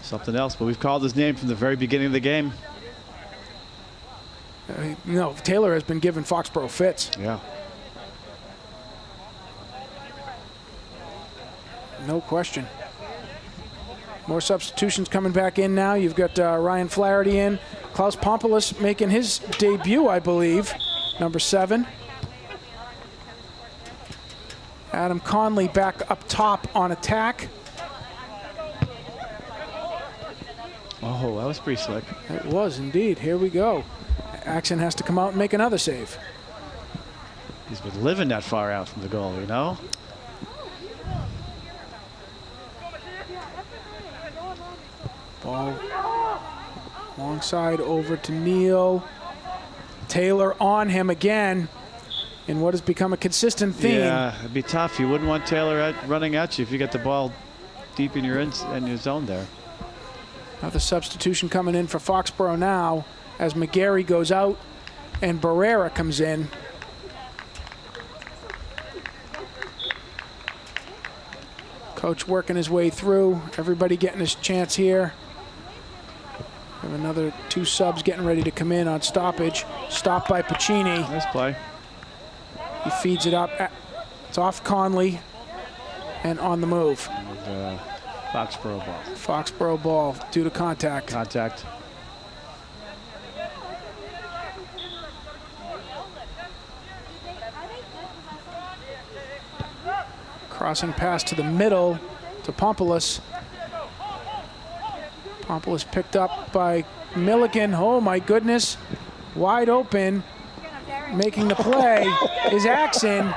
Something else, but we've called his name from the very beginning of the game. Taylor has been giving Foxborough fits. Yeah. No question. More substitutions coming back in now. You've got Ryan Flaherty in. Klaus Pompoulos making his debut, I believe, number 7. Adam Conley back up top on attack. Oh, that was pretty slick. It was indeed. Here we go. Axon has to come out and make another save. He's been living that far out from the goal, you know? Ball long side over to Neal. Taylor on him again in what has become a consistent theme. Yeah, it'd be tough. You wouldn't want Taylor running at you if you get the ball deep in your zone there. Another substitution coming in for Foxborough now as McGarry goes out and Barrera comes in. Coach working his way through. Everybody getting his chance here. We have another 2 subs getting ready to come in on stoppage. Stopped by Pacini. Nice play. He feeds it up. It's off Conley and on the move. And, Foxborough ball. Foxborough ball due to contact. Contact. Crossing pass to the middle to Pompoulos. Pompoulos picked up by Milliken. Oh my goodness. Wide open. Making the play is Axon.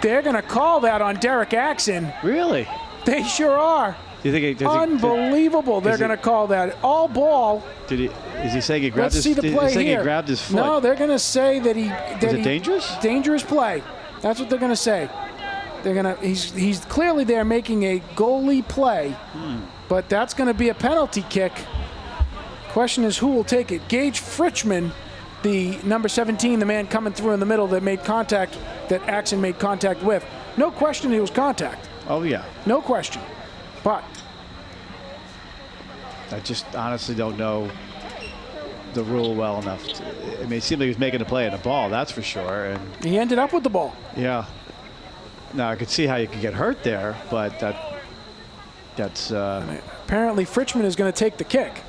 They're going to call that on Derek Axon. Really? They sure are. Do you think Unbelievable. They're going to call that. All ball. Is he saying he grabbed Let's see the play here. He grabbed his foot? No, they're going to say that he... Is it dangerous? Dangerous play. That's what they're going to say. They're going to... He's clearly there making a goalie play. But that's going to be a penalty kick. Question is who will take it. Gage Fritchman, the number 17, the man coming through in the middle that made contact, that Axon made contact with. No question it was contact. Oh, yeah. No question. But I just honestly don't know the rule well enough. I mean, it seemed like he was making a play at a ball, that's for sure. And he ended up with the ball. Yeah. Now, I could see how you could get hurt there, but that's... Apparently, Fritchman is going to take the kick.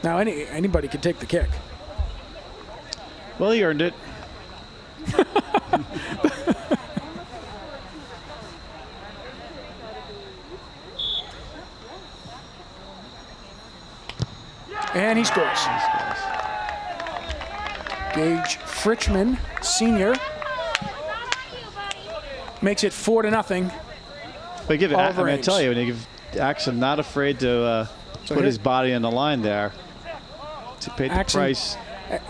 Now, anybody can take the kick. Well, he earned it. And he scores. Gage Fritchman, senior, makes it 4-0. But give it, I Oliver mean, I Ames. tell you, when you give Axon not afraid to put his body on the line there to pay the Axon- price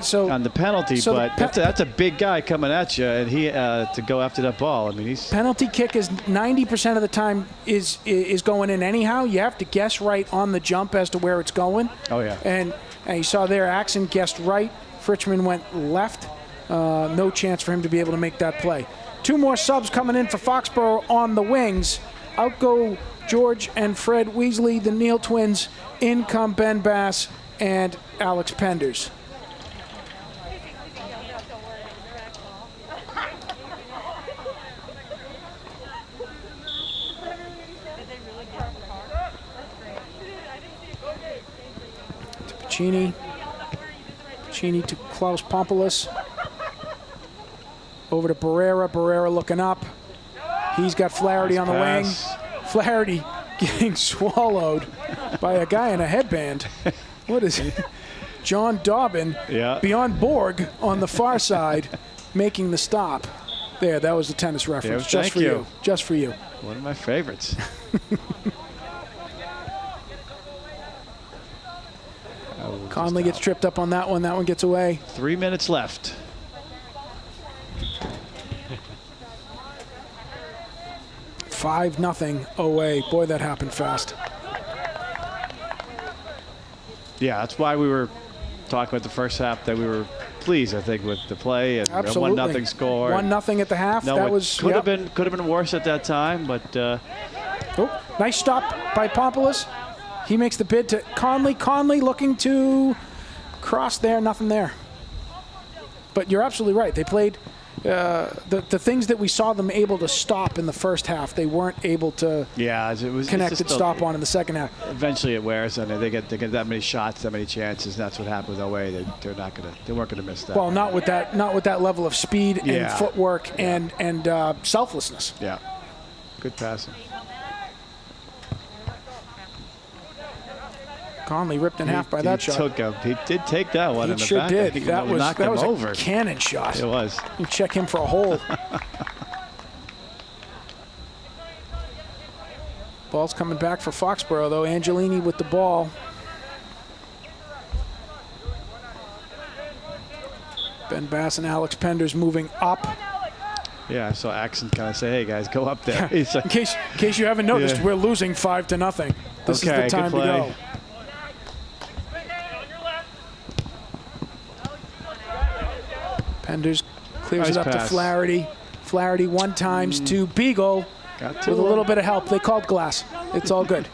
So on the penalty, so the but that's a big guy coming at you, and he to go after that ball. I mean, he's penalty kick is 90% of the time is going in anyhow. You have to guess right on the jump as to where it's going. oh yeah. And you saw there, Axon guessed right. Fritchman went left. No chance for him to be able to make that play. 2 more subs coming in for Foxborough on the wings. Out go George and Fred Weasley, the Neal twins. In come Ben Bass and Alex Penders. To Pacini. Pacini to Klaus Pompoulos. Over to Barrera. Barrera looking up. He's got Flaherty on the wing. Pass. Flaherty getting swallowed by a guy in a headband. What is it? John Dobbin, Yeah. beyond Borg on the far side, making the stop. There, that was the tennis reference. Yeah, Just thank for you. you. Just for you. One of my favorites. Conley gets tripped up on that one. That one gets away. 3 minutes left. Five nothing away. Boy, that happened fast. Yeah, that's why we were talking about the first half, that we were pleased, I think, with the play and Absolutely. 1-0 score. 1-0 at the half. No, that it was could yep. have been worse at that time, but Oh, nice stop by Pompoulos. He makes the bid to Conley. Conley looking to cross there. Nothing there. But you're absolutely right. They played the things that we saw them able to stop in the first half. They weren't able to yeah, it was connected it's just stop on in the second half. Eventually, it wears on it. They get that many shots, that many chances. And that's what happened with OA. They weren't gonna miss that. Well, not with that level of speed and Yeah. footwork and selflessness. yeah, good passing. Conley ripped in half by that shot. He did take that one He in the sure back. I did. think That he was knocked that him was a over. cannon shot. It was. You check him for a hole. Ball's coming back for Foxborough, though. Angelini with the ball. Ben Bass and Alex Penders moving up. Yeah, I saw Axon kind of say, "Hey guys, go up there." He's like, In case you haven't noticed, Yeah. we're losing 5-0. This is Okay, the time good to play. go. Penders clears Nice it up to pass. Flaherty. Flaherty 1x to Beagle got to with a him. little bit of help. They called glass. It's all good.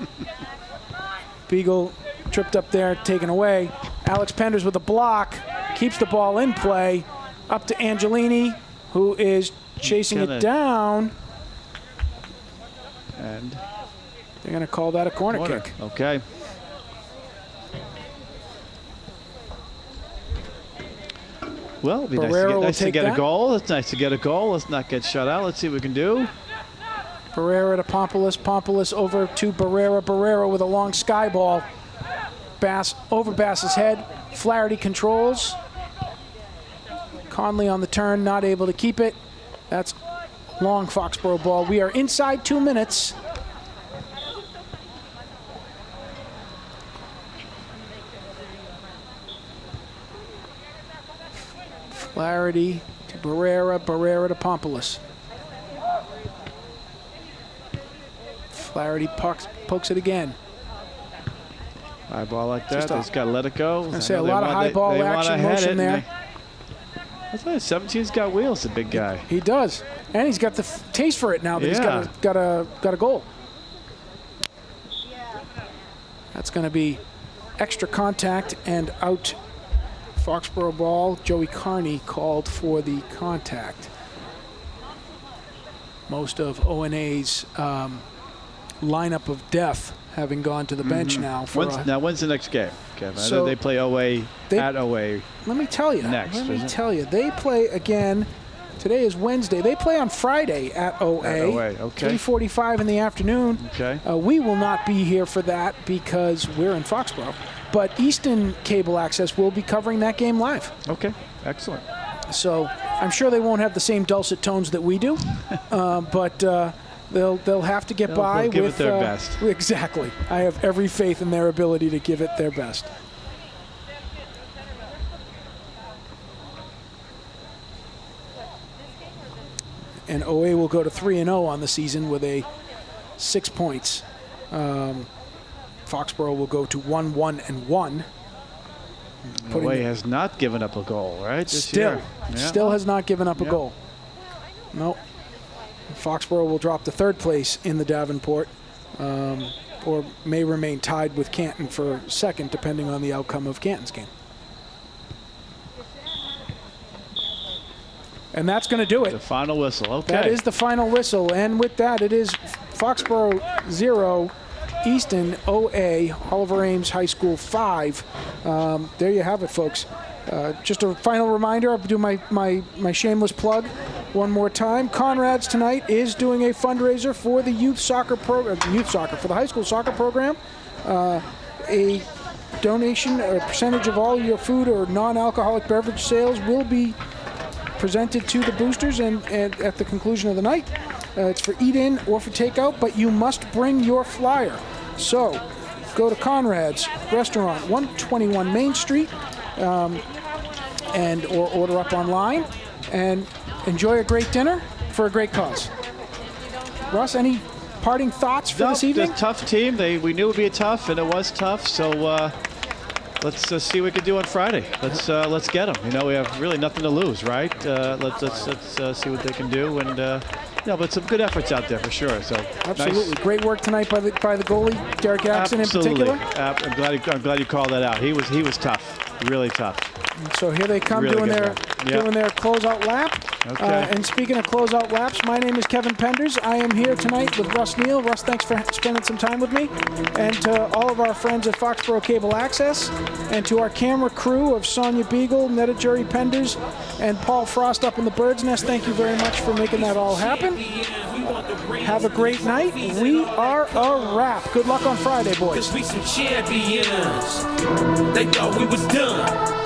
Beagle tripped up there, taken away. Alex Penders with a block, keeps the ball in play. Up to Angelini, who is chasing Gonna- it down. And They're going to call that a corner corner. kick. Okay. Well, it'd be Barrera will nice to take get that. a goal. It's nice to get a goal. Let's not get shut out. Let's see what we can do. Barrera to Pompoulos. Pompoulos over to Barrera. Barrera with a long sky ball. Bass over Bass's head. Flaherty controls. Conley on the turn, not able to keep it. That's long Foxborough ball. We are inside 2 minutes. Flaherty to Barrera. Barrera to Pompoulos. Flaherty pokes it again. High ball like that. Just a- Just got to let it go. I say a lot of high ball action motion there. That's why 17's got wheels, the big guy. He does, and he's got the taste for it now that he's Yeah. got a goal. That's going to be extra contact and out. Foxborough ball. Joey Carney called for the contact. Most of O&A's lineup of death, having gone to the bench now. For when's the next game, Kevin? I So know they play OA at OA. Let me tell you. Next, They play again. Today is Wednesday. They play on Friday at OA. At OA, okay. 3:45 in the afternoon. Okay. We will not be here for that because we're in Foxborough. But Easton Cable Access will be covering that game live. Okay, excellent. So I'm sure they won't have the same dulcet tones that we do, but they'll have to get by they'll give with it their best. Exactly. I have every faith in their ability to give it their best. And OA will go to 3-0 on the season with 6 points. Foxborough will go to 1-1-1. OA has not given up a goal, right? This year. Still has not given up a goal. Nope. Foxborough will drop to 3rd place in the Davenport, or may remain tied with Canton for 2nd, depending on the outcome of Canton's game. And that's going to do it. The final whistle. Okay. That is the final whistle. And with that, it is Foxborough 0, Easton OA, Oliver Ames High School 5. There you have it, folks. Just a final reminder, I'll do my shameless plug one more time. Conrad's tonight is doing a fundraiser for the youth soccer for the high school soccer program. A donation, a percentage of all your food or non-alcoholic beverage sales will be presented to the boosters and at the conclusion of the night. It's for eat-in or for takeout, but you must bring your flyer. So go to Conrad's Restaurant, 121 Main Street, and or order up online and enjoy a great dinner for a great cause. Russ, any parting thoughts for this evening? A tough team. We knew it would be tough, and it was tough. So let's see what we can do on Friday. Let's get them. You know, we have really nothing to lose, right? Let's see what they can do, and but some good efforts out there for sure. So absolutely, nice. Great work tonight by the goalie, Derek Jackson in particular. I'm glad you called that out. He was tough, really tough. So here they come really doing their closeout lap. Okay. And speaking of closeout laps, my name is Kevin Penders. I am here tonight with Russ Neal. Russ, thanks for spending some time with me. And to all of our friends at Foxborough Cable Access, and to our camera crew of Sonia Beagle, Netta Jury Penders, and Paul Frost up in the Bird's Nest, thank you very much for making that all happen. Have a great night. We are a wrap. Good luck on Friday, boys. 'Cause we some champions. They thought we was done.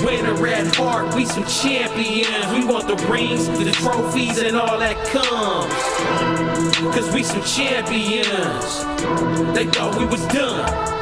With a red heart, we some champions. We want the rings, the trophies, and all that comes. 'Cause we some champions. They thought we was done.